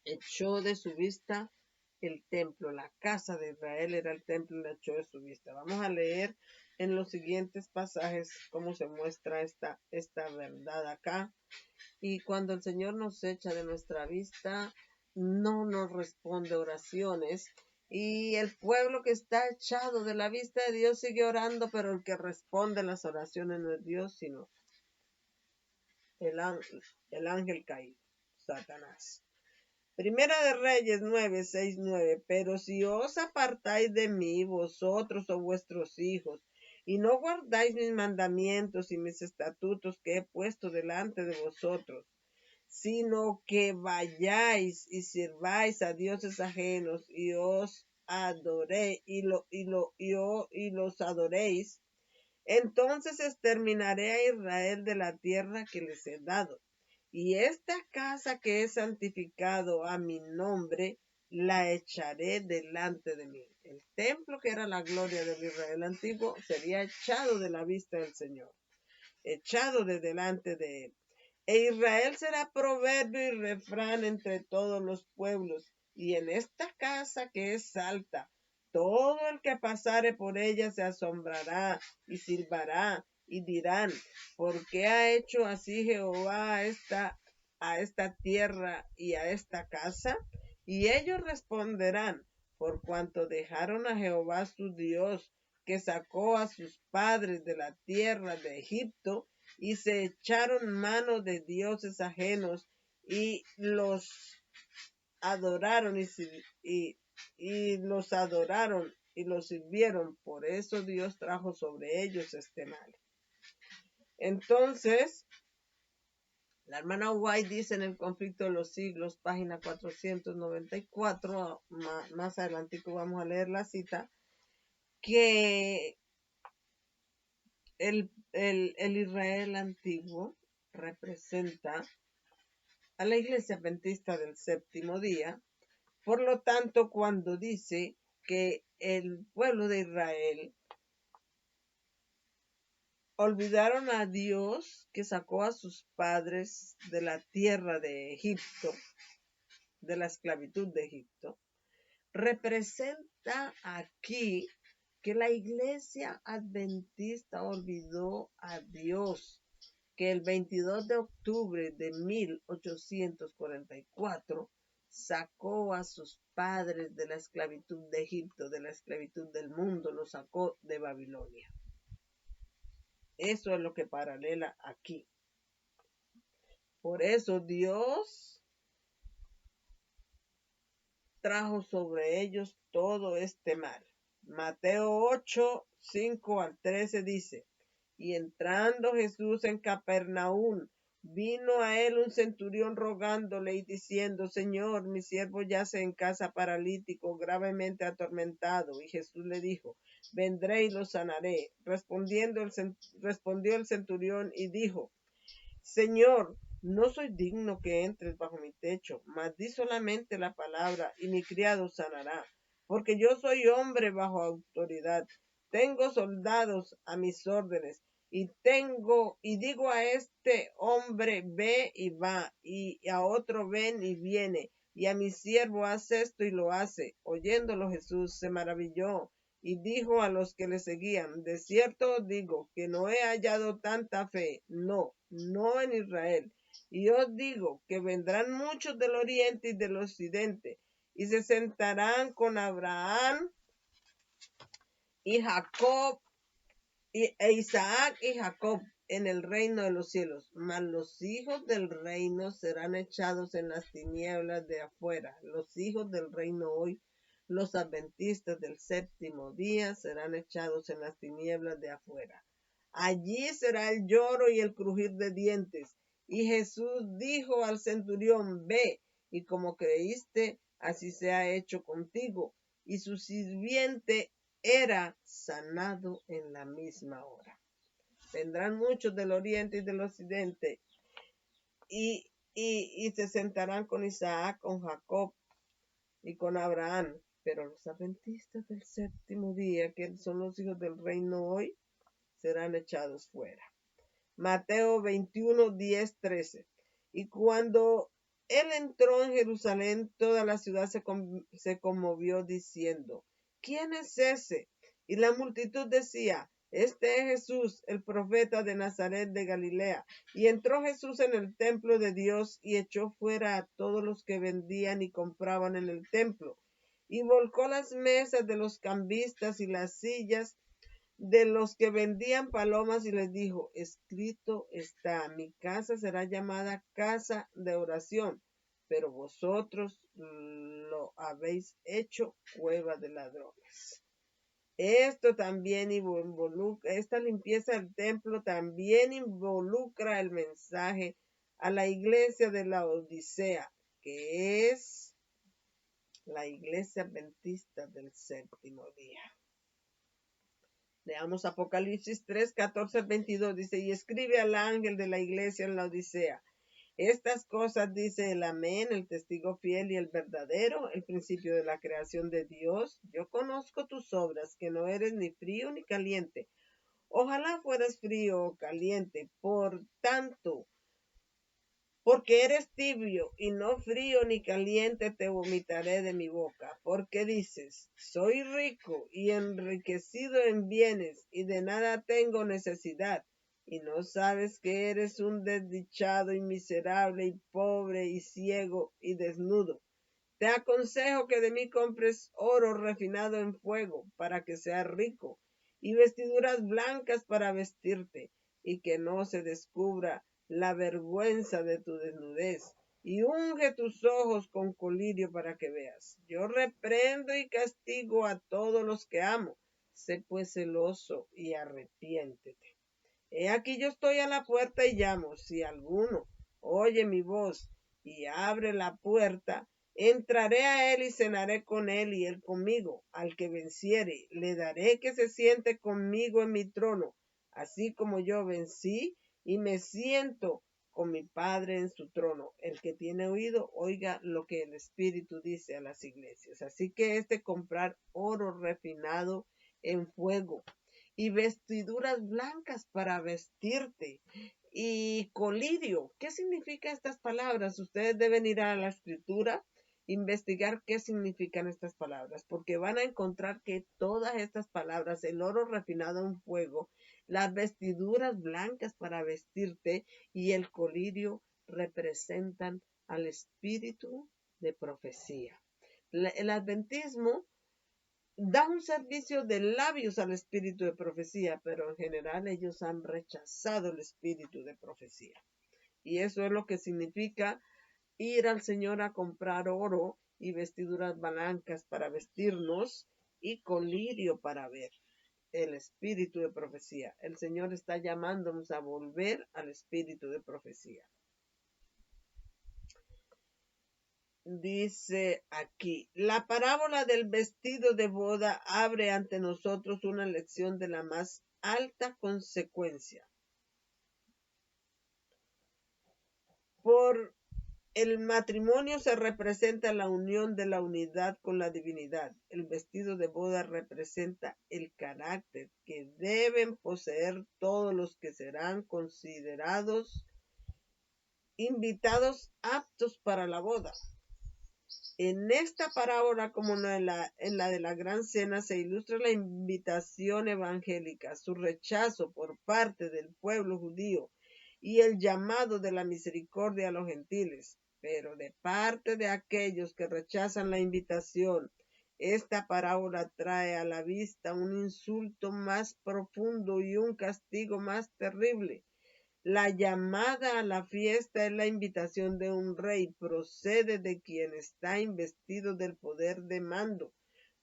echó de su vista el templo. La casa de Israel era el templo y la echó de su vista. Vamos a leer en los siguientes pasajes cómo se muestra esta verdad acá. Y cuando el Señor nos echa de nuestra vista, no nos responde oraciones. Y el pueblo que está echado de la vista de Dios sigue orando, pero el que responde las oraciones no es Dios, sino el ángel caído, Satanás. Primera de Reyes 9:6-9. Pero si os apartáis de mí, vosotros o vuestros hijos, y no guardáis mis mandamientos y mis estatutos que he puesto delante de vosotros, sino que vayáis y sirváis a dioses ajenos y os adoréis y los adoréis, entonces exterminaré a Israel de la tierra que les he dado. Y esta casa que he santificado a mi nombre, la echaré delante de mí. El templo que era la gloria del Israel antiguo sería echado de la vista del Señor, echado de delante de él. E Israel será proverbio y refrán entre todos los pueblos. Y en esta casa que es alta, todo el que pasare por ella se asombrará y silbará y dirán, ¿por qué ha hecho así Jehová a esta tierra y a esta casa? Y ellos responderán, por cuanto dejaron a Jehová su Dios, que sacó a sus padres de la tierra de Egipto, y se echaron mano de dioses ajenos y los adoraron y los adoraron y los sirvieron. Por eso Dios trajo sobre ellos este mal. Entonces, la hermana White dice en el conflicto de los siglos, página 494, más adelantico vamos a leer la cita, que el Israel antiguo representa a la Iglesia Adventista del Séptimo Día. Por lo tanto, cuando dice que el pueblo de Israel olvidaron a Dios que sacó a sus padres de la tierra de Egipto, de la esclavitud de Egipto, representa aquí que la Iglesia Adventista olvidó a Dios, que el 22 de octubre de 1844 sacó a sus padres de la esclavitud de Egipto, de la esclavitud del mundo, los sacó de Babilonia. Eso es lo que paralela aquí. Por eso Dios trajo sobre ellos todo este mal. Mateo 8:5-13 dice, y entrando Jesús en Capernaum, vino a él un centurión rogándole y diciendo, Señor, mi siervo yace en casa paralítico, gravemente atormentado. Y Jesús le dijo, vendré y lo sanaré. Respondió el centurión y dijo, Señor, no soy digno que entres bajo mi techo, mas di solamente la palabra y mi criado sanará, porque yo soy hombre bajo autoridad. Tengo soldados a mis órdenes y digo a este hombre ve y va, y a otro ven y viene, y a mi siervo hace esto y lo hace. Oyéndolo Jesús se maravilló y dijo a los que le seguían, de cierto os digo que no he hallado tanta fe, no en Israel. Y os digo que vendrán muchos del oriente y del occidente, y se sentarán con Abraham y Jacob, e Isaac y Jacob en el reino de los cielos, mas los hijos del reino serán echados en las tinieblas de afuera. Los hijos del reino hoy, los adventistas del séptimo día, serán echados en las tinieblas de afuera. Allí será el lloro y el crujir de dientes. Y Jesús dijo al centurión, ve, y como creíste, así se ha hecho contigo. Y su sirviente era sanado en la misma hora. Vendrán muchos del oriente y del occidente y se sentarán con Isaac, con Jacob y con Abraham. Pero los adventistas del séptimo día, que son los hijos del reino hoy, serán echados fuera. Mateo 21:10-13. Y cuando él entró en Jerusalén, toda la ciudad se conmovió diciendo, ¿quién es ese? Y la multitud decía, Este es Jesús, el profeta de Nazaret de Galilea. Y entró Jesús en el templo de Dios y echó fuera a todos los que vendían y compraban en el templo. Y volcó las mesas de los cambistas y las sillas de los que vendían palomas y les dijo, escrito está, mi casa será llamada casa de oración, pero vosotros lo habéis hecho cueva de ladrones. Esto también involucra, esta limpieza del templo también involucra el mensaje a la iglesia de la Odisea, que es la iglesia adventista del séptimo día. Leamos Apocalipsis 3, 14 al 22, dice, y escribe al ángel de la iglesia en la Odisea. Estas cosas dice el amén, el testigo fiel y el verdadero, el principio de la creación de Dios. Yo conozco tus obras, que no eres ni frío ni caliente. Ojalá fueras frío o caliente. Por tanto, porque eres tibio y no frío ni caliente, te vomitaré de mi boca. Porque dices, soy rico y enriquecido en bienes y de nada tengo necesidad. Y no sabes que eres un desdichado y miserable y pobre y ciego y desnudo. Te aconsejo que de mí compres oro refinado en fuego para que seas rico y vestiduras blancas para vestirte y que no se descubra la vergüenza de tu desnudez, y unge tus ojos con colirio para que veas. Yo reprendo y castigo a todos los que amo. Sé pues celoso y arrepiéntete. He aquí yo estoy a la puerta y llamo. Si alguno oye mi voz y abre la puerta, entraré a él y cenaré con él y él conmigo. Al que venciere, le daré que se siente conmigo en mi trono, así como yo vencí y me siento con mi Padre en su trono. El que tiene oído, oiga lo que el Espíritu dice a las iglesias. Así que comprar oro refinado en fuego y vestiduras blancas para vestirte y colirio. ¿Qué significan estas palabras? Ustedes deben ir a la escritura, investigar qué significan estas palabras, porque van a encontrar que todas estas palabras, el oro refinado en fuego, las vestiduras blancas para vestirte y el colirio representan al espíritu de profecía. El adventismo da un servicio de labios al espíritu de profecía, pero en general ellos han rechazado el espíritu de profecía. Y eso es lo que significa ir al Señor a comprar oro y vestiduras blancas para vestirnos y colirio para ver. El espíritu de profecía. El Señor está llamándonos a volver al espíritu de profecía. Dice aquí, la parábola del vestido de boda abre ante nosotros una lección de la más alta consecuencia. Por el matrimonio se representa la unión de la unidad con la divinidad. El vestido de boda representa el carácter que deben poseer todos los que serán considerados invitados aptos para la boda. En esta parábola, como en la de la gran cena, se ilustra la invitación evangélica, su rechazo por parte del pueblo judío y el llamado de la misericordia a los gentiles. Pero de parte de aquellos que rechazan la invitación, esta parábola trae a la vista un insulto más profundo y un castigo más terrible. La llamada a la fiesta es la invitación de un rey, procede de quien está investido del poder de mando,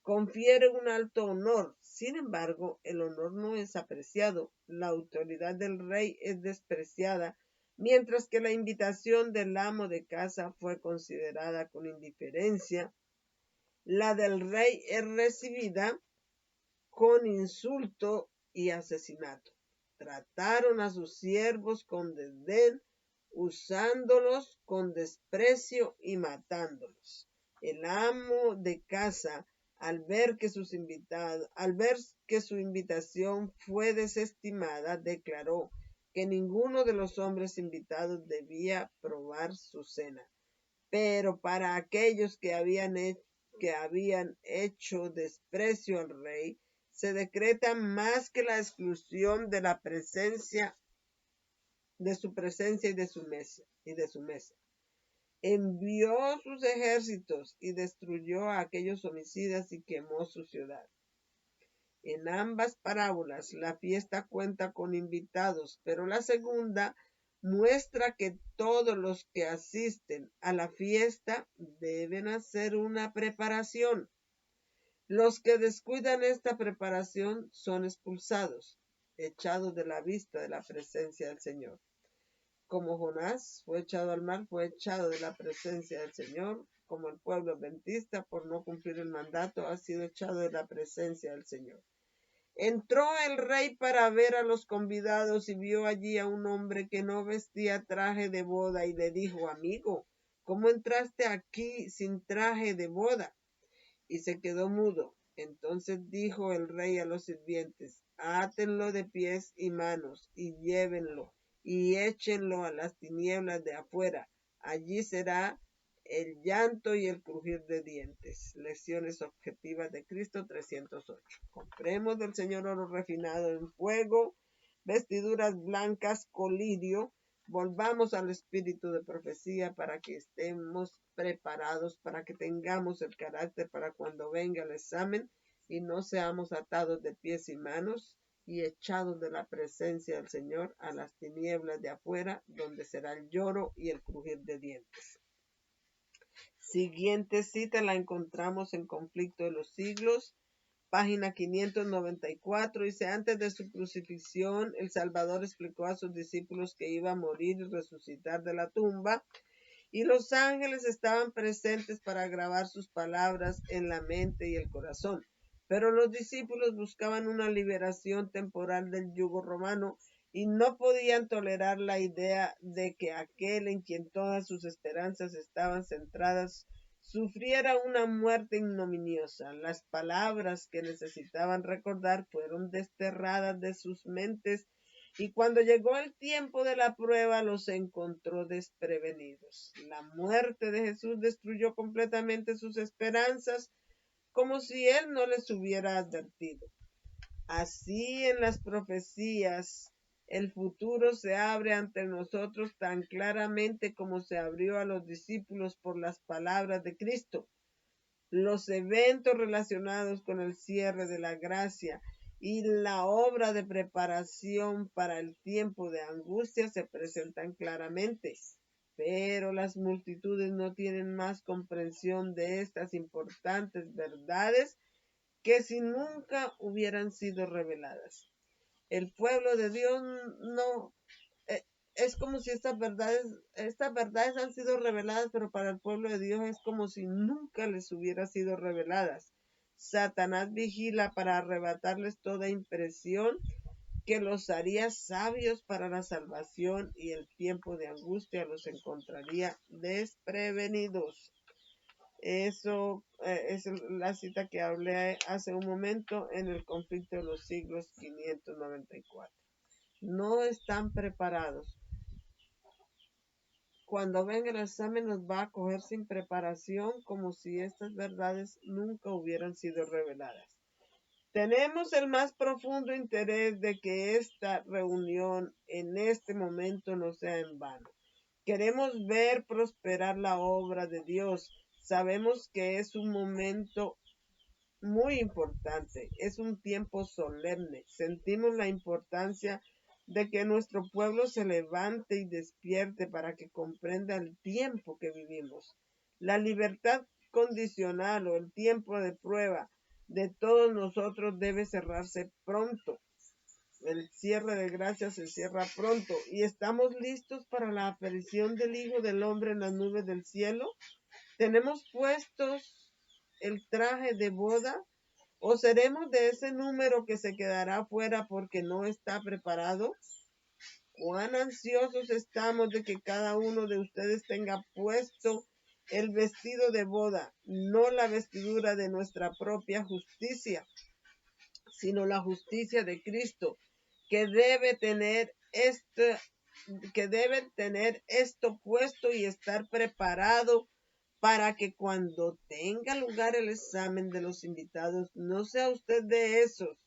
confiere un alto honor. Sin embargo, el honor no es apreciado, la autoridad del rey es despreciada, mientras que la invitación del amo de casa fue considerada con indiferencia. La del rey es recibida con insulto y asesinato. Trataron a sus siervos con desdén, usándolos con desprecio y matándolos. El amo de casa, al ver que su invitación fue desestimada, declaró que ninguno de los hombres invitados debía probar su cena. Pero para aquellos que habían hecho desprecio al rey, se decreta más que la exclusión de la presencia, de su presencia y de su mesa. Envió sus ejércitos y destruyó a aquellos homicidas y quemó su ciudad. En ambas parábolas la fiesta cuenta con invitados, pero la segunda muestra que todos los que asisten a la fiesta deben hacer una preparación. Los que descuidan esta preparación son expulsados, echados de la vista de la presencia del Señor. Como Jonás fue echado al mar, fue echado de la presencia del Señor, como el pueblo adventista, por no cumplir el mandato, ha sido echado de la presencia del Señor. Entró el rey para ver a los convidados y vio allí a un hombre que no vestía traje de boda y le dijo: amigo, ¿cómo entraste aquí sin traje de boda? Y se quedó mudo. Entonces dijo el rey a los sirvientes: átenlo de pies y manos y llévenlo y échenlo a las tinieblas de afuera. Allí será el llanto y el crujir de dientes. Lecciones objetivas de Cristo 308. Compremos del Señor oro refinado en fuego, vestiduras blancas, colirio. Volvamos al espíritu de profecía para que estemos preparados, para que tengamos el carácter para cuando venga el examen y no seamos atados de pies y manos y echados de la presencia del Señor a las tinieblas de afuera, donde será el lloro y el crujir de dientes. Siguiente cita la encontramos en Conflicto de los Siglos, página 594, dice: antes de su crucifixión, el Salvador explicó a sus discípulos que iba a morir y resucitar de la tumba, y los ángeles estaban presentes para grabar sus palabras en la mente y el corazón. Pero los discípulos buscaban una liberación temporal del yugo romano y no podían tolerar la idea de que aquel en quien todas sus esperanzas estaban centradas sufriera una muerte ignominiosa. Las palabras que necesitaban recordar fueron desterradas de sus mentes y cuando llegó el tiempo de la prueba los encontró desprevenidos. La muerte de Jesús destruyó completamente sus esperanzas, como si él no les hubiera advertido. Así en las profecías el futuro se abre ante nosotros tan claramente como se abrió a los discípulos por las palabras de Cristo. Los eventos relacionados con el cierre de la gracia y la obra de preparación para el tiempo de angustia se presentan claramente, pero las multitudes no tienen más comprensión de estas importantes verdades que si nunca hubieran sido reveladas. El pueblo de Dios no es como si estas verdades han sido reveladas, pero para el pueblo de Dios es como si nunca les hubiera sido reveladas. Satanás vigila para arrebatarles toda impresión que los haría sabios para la salvación, y el tiempo de angustia los encontraría desprevenidos. Eso es la cita que hablé hace un momento en el Conflicto de los Siglos 594. No están preparados. Cuando venga el examen nos va a coger sin preparación, como si estas verdades nunca hubieran sido reveladas. Tenemos el más profundo interés de que esta reunión en este momento no sea en vano. Queremos ver prosperar la obra de Dios. Sabemos que es un momento muy importante, es un tiempo solemne. Sentimos la importancia de que nuestro pueblo se levante y despierte para que comprenda el tiempo que vivimos. La libertad condicional o el tiempo de prueba de todos nosotros debe cerrarse pronto. El cierre de gracia se cierra pronto y estamos listos para la aparición del Hijo del Hombre en las nubes del cielo. ¿Tenemos puestos el traje de boda o seremos de ese número que se quedará fuera porque no está preparado? Cuán ansiosos estamos de que cada uno de ustedes tenga puesto el vestido de boda, no la vestidura de nuestra propia justicia, sino la justicia de Cristo, que debe tener esto puesto y estar preparado para que cuando tenga lugar el examen de los invitados no sea usted de esos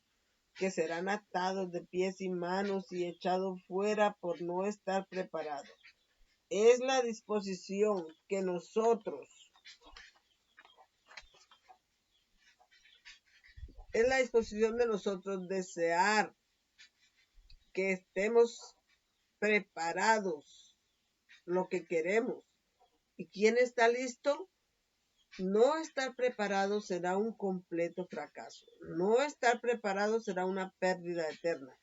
que serán atados de pies y manos y echados fuera por no estar preparados. Es la disposición que nosotros, es la disposición de nosotros desear que estemos preparados lo que queremos. ¿Y quién está listo? No estar preparado será un completo fracaso. No estar preparado será una pérdida eterna.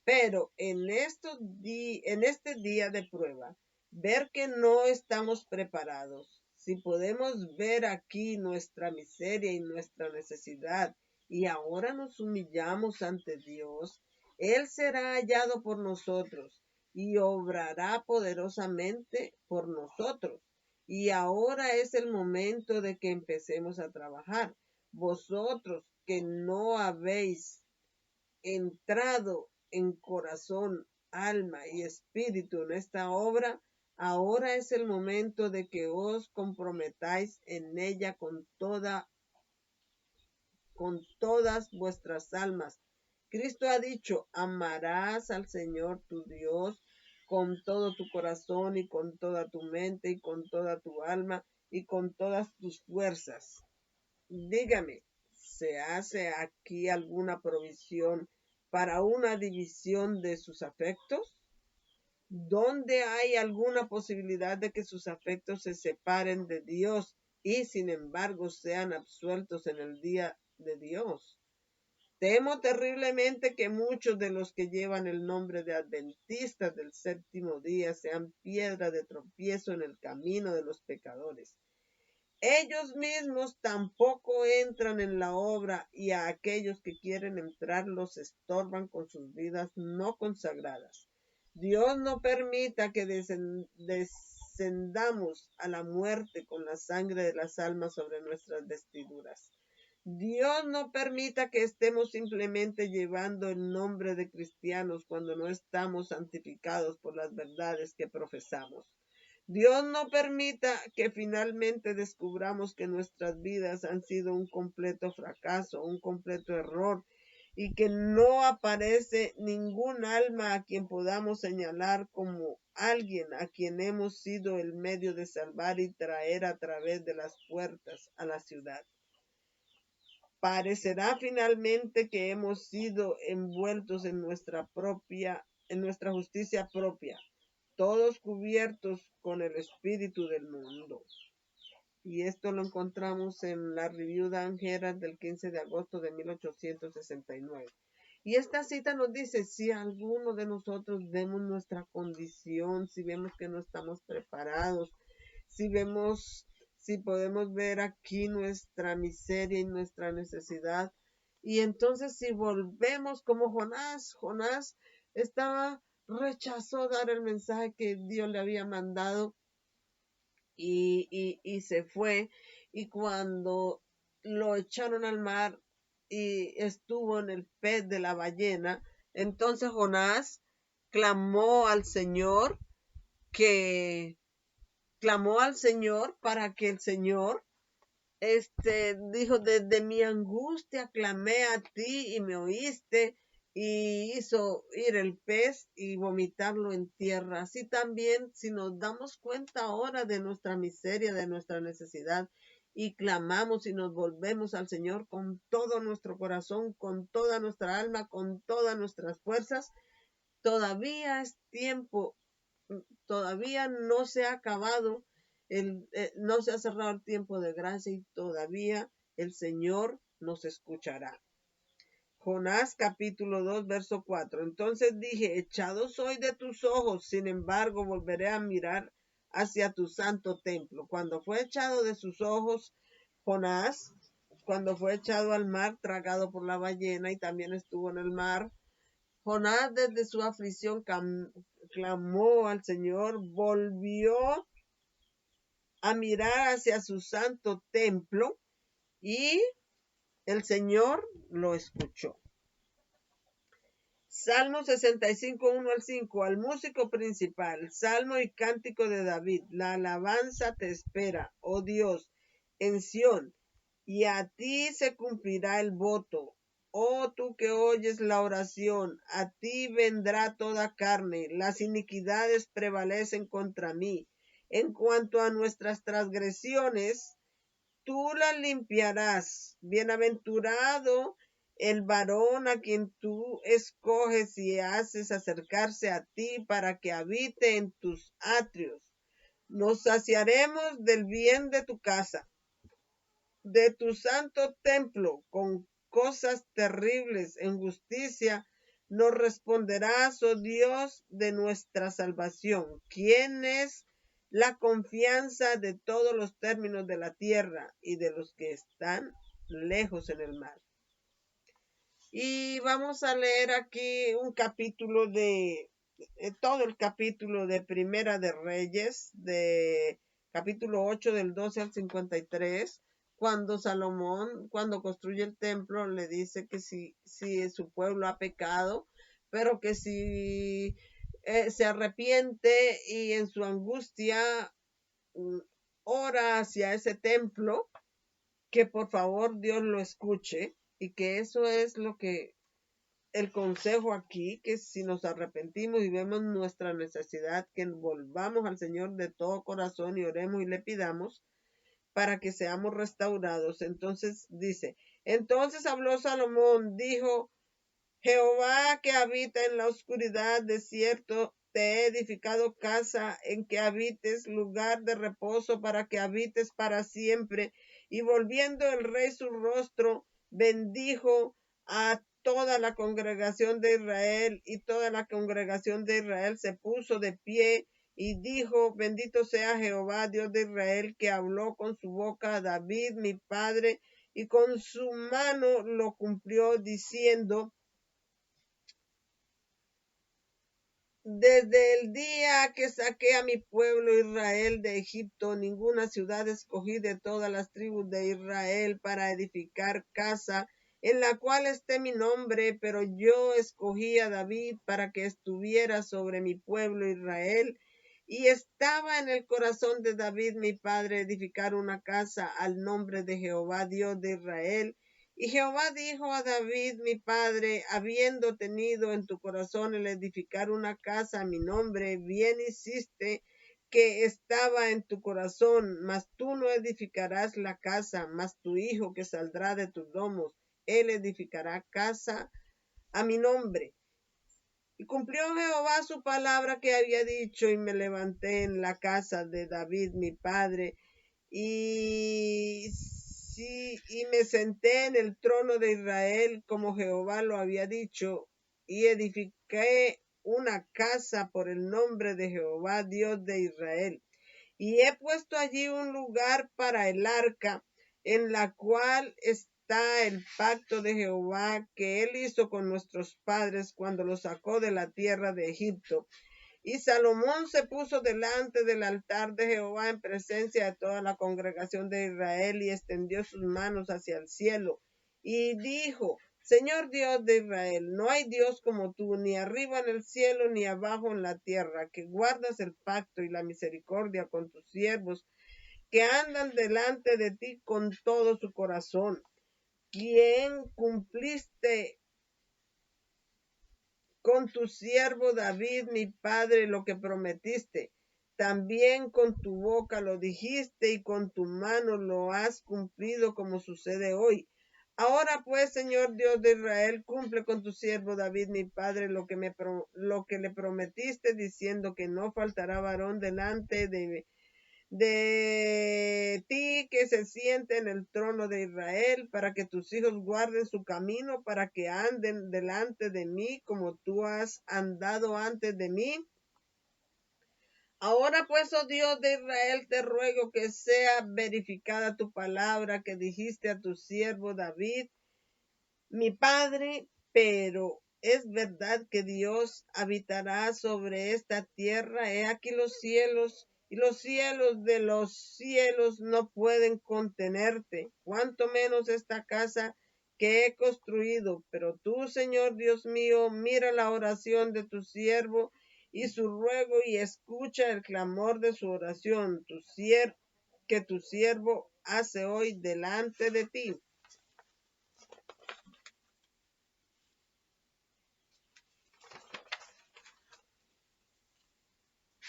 Pero en este día de prueba, ver que no estamos preparados, si podemos ver aquí nuestra miseria y nuestra necesidad, y ahora nos humillamos ante Dios, Él será hallado por nosotros y obrará poderosamente por nosotros. Y ahora es el momento de que empecemos a trabajar. Vosotros que no habéis entrado en corazón, alma y espíritu en esta obra, ahora es el momento de que os comprometáis en ella con todas vuestras almas. Cristo ha dicho, amarás al Señor tu Dios con todo tu corazón y con toda tu mente y con toda tu alma y con todas tus fuerzas. Dígame, ¿se hace aquí alguna provisión para una división de sus afectos? ¿Dónde hay alguna posibilidad de que sus afectos se separen de Dios y sin embargo sean absueltos en el día de Dios? Temo terriblemente que muchos de los que llevan el nombre de adventistas del séptimo día sean piedra de tropiezo en el camino de los pecadores. Ellos mismos tampoco entran en la obra y a aquellos que quieren entrar los estorban con sus vidas no consagradas. Dios no permita que descendamos a la muerte con la sangre de las almas sobre nuestras vestiduras. Dios no permita que estemos simplemente llevando el nombre de cristianos cuando no estamos santificados por las verdades que profesamos. Dios no permita que finalmente descubramos que nuestras vidas han sido un completo fracaso, un completo error, y que no aparece ningún alma a quien podamos señalar como alguien a quien hemos sido el medio de salvar y traer a través de las puertas a la ciudad. Parecerá finalmente que hemos sido envueltos en nuestra justicia propia, todos cubiertos con el espíritu del mundo. Y esto lo encontramos en la Review Dan Herald del 15 de agosto de 1869. Y esta cita nos dice, si alguno de nosotros vemos nuestra condición, si vemos que no estamos preparados, si podemos ver aquí nuestra miseria y nuestra necesidad, y entonces si volvemos como Jonás rechazó dar el mensaje que Dios le había mandado y se fue, y cuando lo echaron al mar y estuvo en el pez de la ballena, entonces Jonás clamó al Señor para que el Señor dijo, desde mi angustia clamé a ti y me oíste, y hizo ir el pez y vomitarlo en tierra. Así también, si nos damos cuenta ahora de nuestra miseria, de nuestra necesidad, y clamamos y nos volvemos al Señor con todo nuestro corazón, con toda nuestra alma, con todas nuestras fuerzas, todavía es tiempo, todavía no se ha acabado, no se ha cerrado el tiempo de gracia y todavía el Señor nos escuchará. Jonás capítulo 2 verso 4. Entonces dije, echado soy de tus ojos, sin embargo volveré a mirar hacia tu santo templo. Cuando fue echado de sus ojos Jonás, cuando fue echado al mar, tragado por la ballena y también estuvo en el mar, Jonás desde su aflicción clamó al Señor, volvió a mirar hacia su santo templo y el Señor lo escuchó. Salmo 65, 1 al 5, al músico principal, salmo y cántico de David. La alabanza te espera, oh Dios, en Sión, y a ti se cumplirá el voto. oh tú que oyes la oración, a ti vendrá toda carne, las iniquidades prevalecen contra mí. En cuanto a nuestras transgresiones, tú las limpiarás. Bienaventurado el varón a quien tú escoges y haces acercarse a ti para que habite en tus atrios. Nos saciaremos del bien de tu casa, de tu santo templo, con cosas terribles en justicia. Nos responderás, oh Dios, de nuestra salvación. ¿Quién es la confianza de todos los términos de la tierra y de los que están lejos en el mar? Y vamos a leer aquí un capítulo todo el capítulo de Primera de Reyes, de capítulo 8 del 12 al 53, cuando Salomón, cuando construye el templo, le dice que si su pueblo ha pecado, pero que si se arrepiente y en su angustia ora hacia ese templo, que por favor Dios lo escuche, y que eso es lo que el consejo aquí, que si nos arrepentimos y vemos nuestra necesidad, que volvamos al Señor de todo corazón y oremos y le pidamos para que seamos restaurados. Entonces dice, entonces habló Salomón, dijo, Jehová que habita en la oscuridad desierto, te he edificado casa en que habites, lugar de reposo para que habites para siempre. Y volviendo el rey su rostro, bendijo a toda la congregación de Israel, y toda la congregación de Israel se puso de pie y dijo, bendito sea Jehová, Dios de Israel, que habló con su boca a David, mi padre, y con su mano lo cumplió, diciendo, desde el día que saqué a mi pueblo Israel de Egipto, ninguna ciudad escogí de todas las tribus de Israel para edificar casa en la cual esté mi nombre, pero yo escogí a David para que estuviera sobre mi pueblo Israel. Y estaba en el corazón de David mi padre edificar una casa al nombre de Jehová Dios de Israel. Y Jehová dijo a David, mi padre, habiendo tenido en tu corazón el edificar una casa a mi nombre, bien hiciste que estaba en tu corazón, mas tú no edificarás la casa, mas tu hijo que saldrá de tus domos, él edificará casa a mi nombre. Y cumplió Jehová su palabra que había dicho, y me levanté en la casa de David mi padre, y me senté en el trono de Israel como Jehová lo había dicho, y edifiqué una casa por el nombre de Jehová Dios de Israel. Y he puesto allí un lugar para el arca, en la cual está el pacto de Jehová que él hizo con nuestros padres cuando los sacó de la tierra de Egipto. Y Salomón se puso delante del altar de Jehová en presencia de toda la congregación de Israel y extendió sus manos hacia el cielo y dijo, Señor Dios de Israel, no hay Dios como tú, ni arriba en el cielo, ni abajo en la tierra, que guardas el pacto y la misericordia con tus siervos, que andan delante de ti con todo su corazón. ¿Quién cumpliste con tu siervo David, mi padre, lo que prometiste? También con tu boca lo dijiste y con tu mano lo has cumplido, como sucede hoy. Ahora pues, Señor Dios de Israel, cumple con tu siervo David, mi padre, lo que le prometiste, diciendo que no faltará varón delante de ti que se siente en el trono de Israel, para que tus hijos guarden su camino, para que anden delante de mí como tú has andado antes de mí. Ahora pues, oh Dios de Israel, te ruego que sea verificada tu palabra que dijiste a tu siervo David, mi padre, pero es verdad que Dios habitará sobre esta tierra. He aquí los cielos y los cielos de los cielos no pueden contenerte, cuanto menos esta casa que he construido. Pero tú, Señor Dios mío, mira la oración de tu siervo y su ruego y escucha el clamor de su oración, que tu siervo hace hoy delante de ti.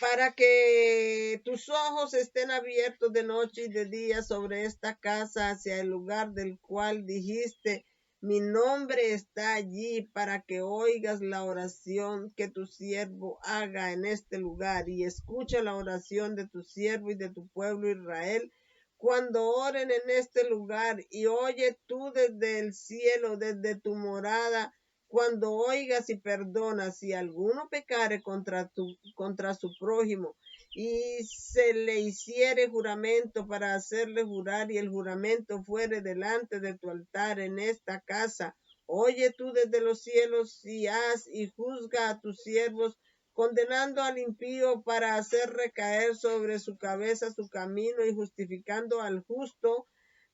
para que tus ojos estén abiertos de noche y de día sobre esta casa hacia el lugar del cual dijiste, mi nombre está allí, para que oigas la oración que tu siervo haga en este lugar y escucha la oración de tu siervo y de tu pueblo Israel cuando oren en este lugar, y oye tú desde el cielo, desde tu morada, cuando oigas y perdonas, si alguno pecare contra su prójimo y se le hiciere juramento para hacerle jurar y el juramento fuere delante de tu altar en esta casa, oye tú desde los cielos y haz y juzga a tus siervos, condenando al impío para hacer recaer sobre su cabeza su camino y justificando al justo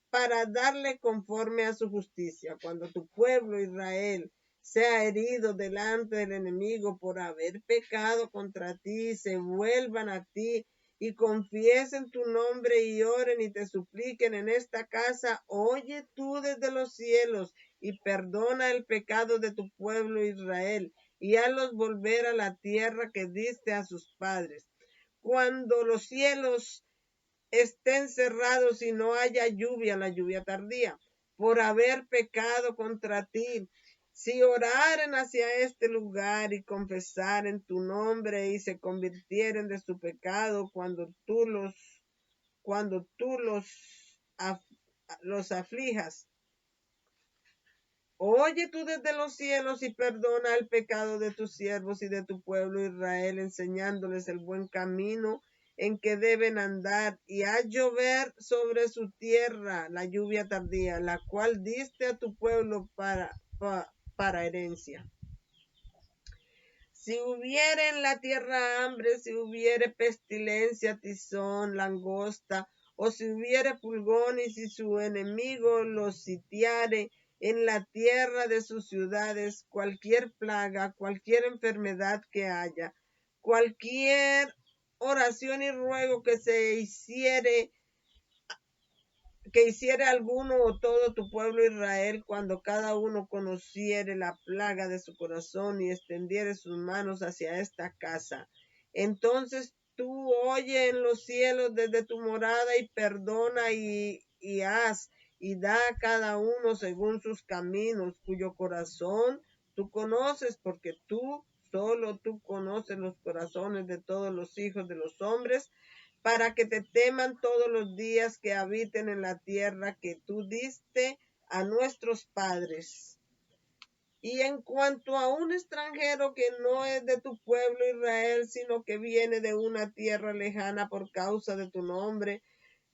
para darle conforme a su justicia. Cuando tu pueblo Israel sea herido delante del enemigo por haber pecado contra ti, se vuelvan a ti y confiesen tu nombre y oren y te supliquen en esta casa, oye tú desde los cielos y perdona el pecado de tu pueblo Israel y hazlos volver a la tierra que diste a sus padres. Cuando los cielos estén cerrados y no haya lluvia, la lluvia tardía, por haber pecado contra ti. Si oraren hacia este lugar y confesaren tu nombre y se convirtieren de su pecado cuando tú los aflijas, oye tú desde los cielos y perdona el pecado de tus siervos y de tu pueblo Israel, enseñándoles el buen camino en que deben andar, y haz llover sobre su tierra la lluvia tardía, la cual diste a tu pueblo para herencia. Si hubiere en la tierra hambre, si hubiere pestilencia, tizón, langosta, o si hubiere pulgón, y si su enemigo los sitiare en la tierra de sus ciudades, cualquier plaga, cualquier enfermedad que haya, cualquier oración y ruego que hiciere alguno o todo tu pueblo Israel, cuando cada uno conociere la plaga de su corazón y extendiere sus manos hacia esta casa. Entonces tú oye en los cielos desde tu morada y perdona y haz y da a cada uno según sus caminos, cuyo corazón tú conoces, porque solo tú conoces los corazones de todos los hijos de los hombres, para que te teman todos los días que habiten en la tierra que tú diste a nuestros padres. Y en cuanto a un extranjero que no es de tu pueblo Israel, sino que viene de una tierra lejana por causa de tu nombre,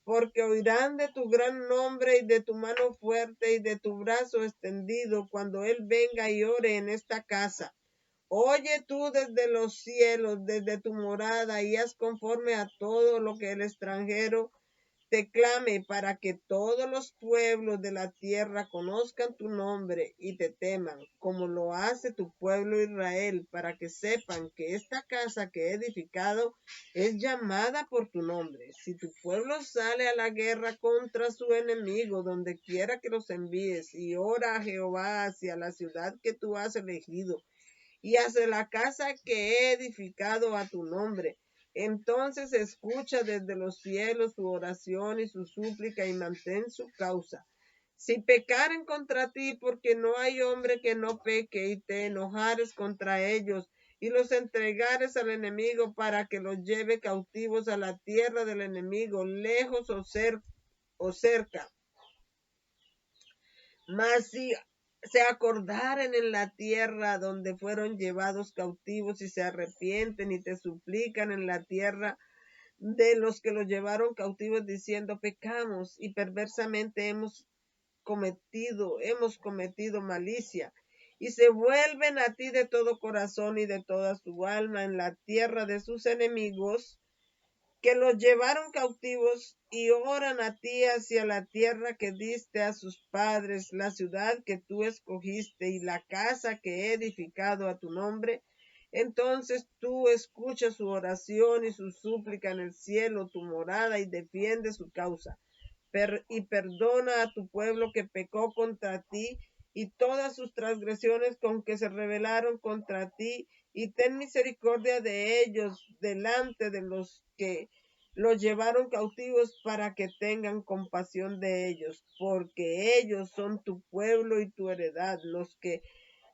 porque oirán de tu gran nombre y de tu mano fuerte y de tu brazo extendido cuando él venga y ore en esta casa. Oye tú desde los cielos, desde tu morada, y haz conforme a todo lo que el extranjero te clame, para que todos los pueblos de la tierra conozcan tu nombre y te teman, como lo hace tu pueblo Israel, para que sepan que esta casa que he edificado es llamada por tu nombre. Si tu pueblo sale a la guerra contra su enemigo, donde quiera que los envíes, y ora a Jehová hacia la ciudad que tú has elegido, y hacia la casa que he edificado a tu nombre, entonces escucha desde los cielos su oración y su súplica y mantén su causa. Si pecaren contra ti, porque no hay hombre que no peque, y te enojares contra ellos y los entregares al enemigo para que los lleve cautivos a la tierra del enemigo, lejos o cerca. Mas si se acordaren en la tierra donde fueron llevados cautivos y se arrepienten y te suplican en la tierra de los que los llevaron cautivos diciendo, pecamos y perversamente hemos cometido malicia, y se vuelven a ti de todo corazón y de toda su alma en la tierra de sus enemigos, que los llevaron cautivos, y oran a ti hacia la tierra que diste a sus padres, la ciudad que tú escogiste y la casa que he edificado a tu nombre, entonces tú escuchas su oración y su súplica en el cielo, tu morada, y defiende su causa. Y perdona a tu pueblo que pecó contra ti y todas sus transgresiones con que se rebelaron contra ti, y ten misericordia de ellos delante de los que los llevaron cautivos, para que tengan compasión de ellos, porque ellos son tu pueblo y tu heredad, los que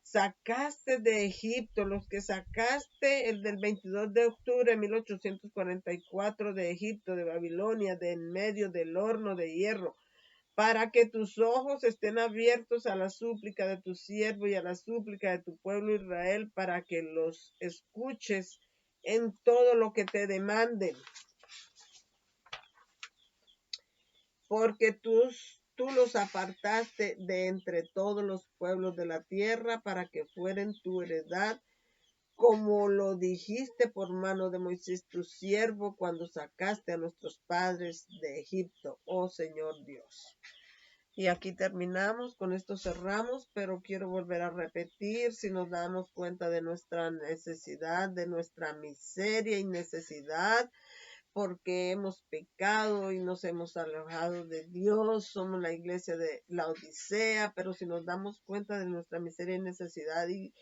sacaste de Egipto, los que sacaste el del 22 de octubre de 1844 de Egipto, de Babilonia, de en medio del horno de hierro, para que tus ojos estén abiertos a la súplica de tu siervo y a la súplica de tu pueblo Israel, para que los escuches en todo lo que te demanden. Porque tú los apartaste de entre todos los pueblos de la tierra, para que fueren tu heredad, como lo dijiste por mano de Moisés tu siervo, cuando sacaste a nuestros padres de Egipto, oh Señor Dios. Y aquí terminamos, con esto cerramos, pero quiero volver a repetir: si nos damos cuenta de nuestra necesidad, de nuestra miseria y necesidad, porque hemos pecado y nos hemos alejado de Dios, somos la iglesia de la Odisea, pero si nos damos cuenta de nuestra miseria y necesidad y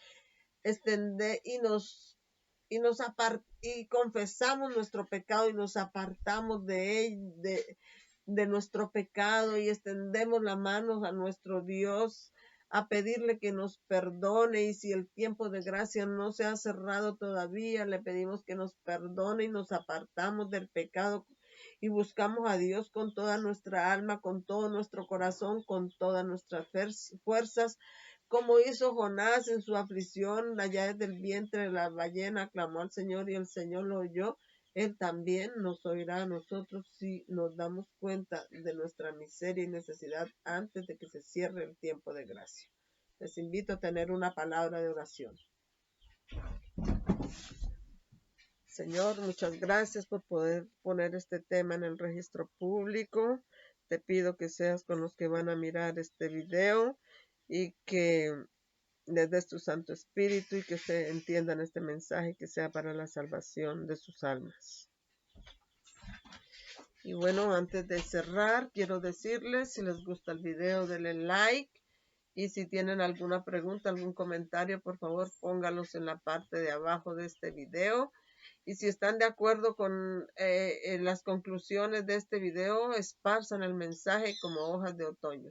y confesamos nuestro pecado y nos apartamos de nuestro pecado y extendemos las manos a nuestro Dios a pedirle que nos perdone, y si el tiempo de gracia no se ha cerrado todavía, le pedimos que nos perdone y nos apartamos del pecado y buscamos a Dios con toda nuestra alma, con todo nuestro corazón, con todas nuestras fuerzas, como hizo Jonás en su aflicción allá desde el vientre de la ballena, clamó al Señor y el Señor lo oyó. Él también nos oirá a nosotros si nos damos cuenta de nuestra miseria y necesidad antes de que se cierre el tiempo de gracia. Les invito a tener una palabra de oración. Señor, muchas gracias por poder poner este tema en el registro público. Te pido que seas con los que van a mirar este video y que les des tu Santo Espíritu y que se entiendan este mensaje, que sea para la salvación de sus almas. Y bueno, antes de cerrar, quiero decirles, si les gusta el video, denle like, y si tienen alguna pregunta, algún comentario, por favor póngalos en la parte de abajo de este video. Y si están de acuerdo con las conclusiones de este video, esparzan el mensaje como hojas de otoño.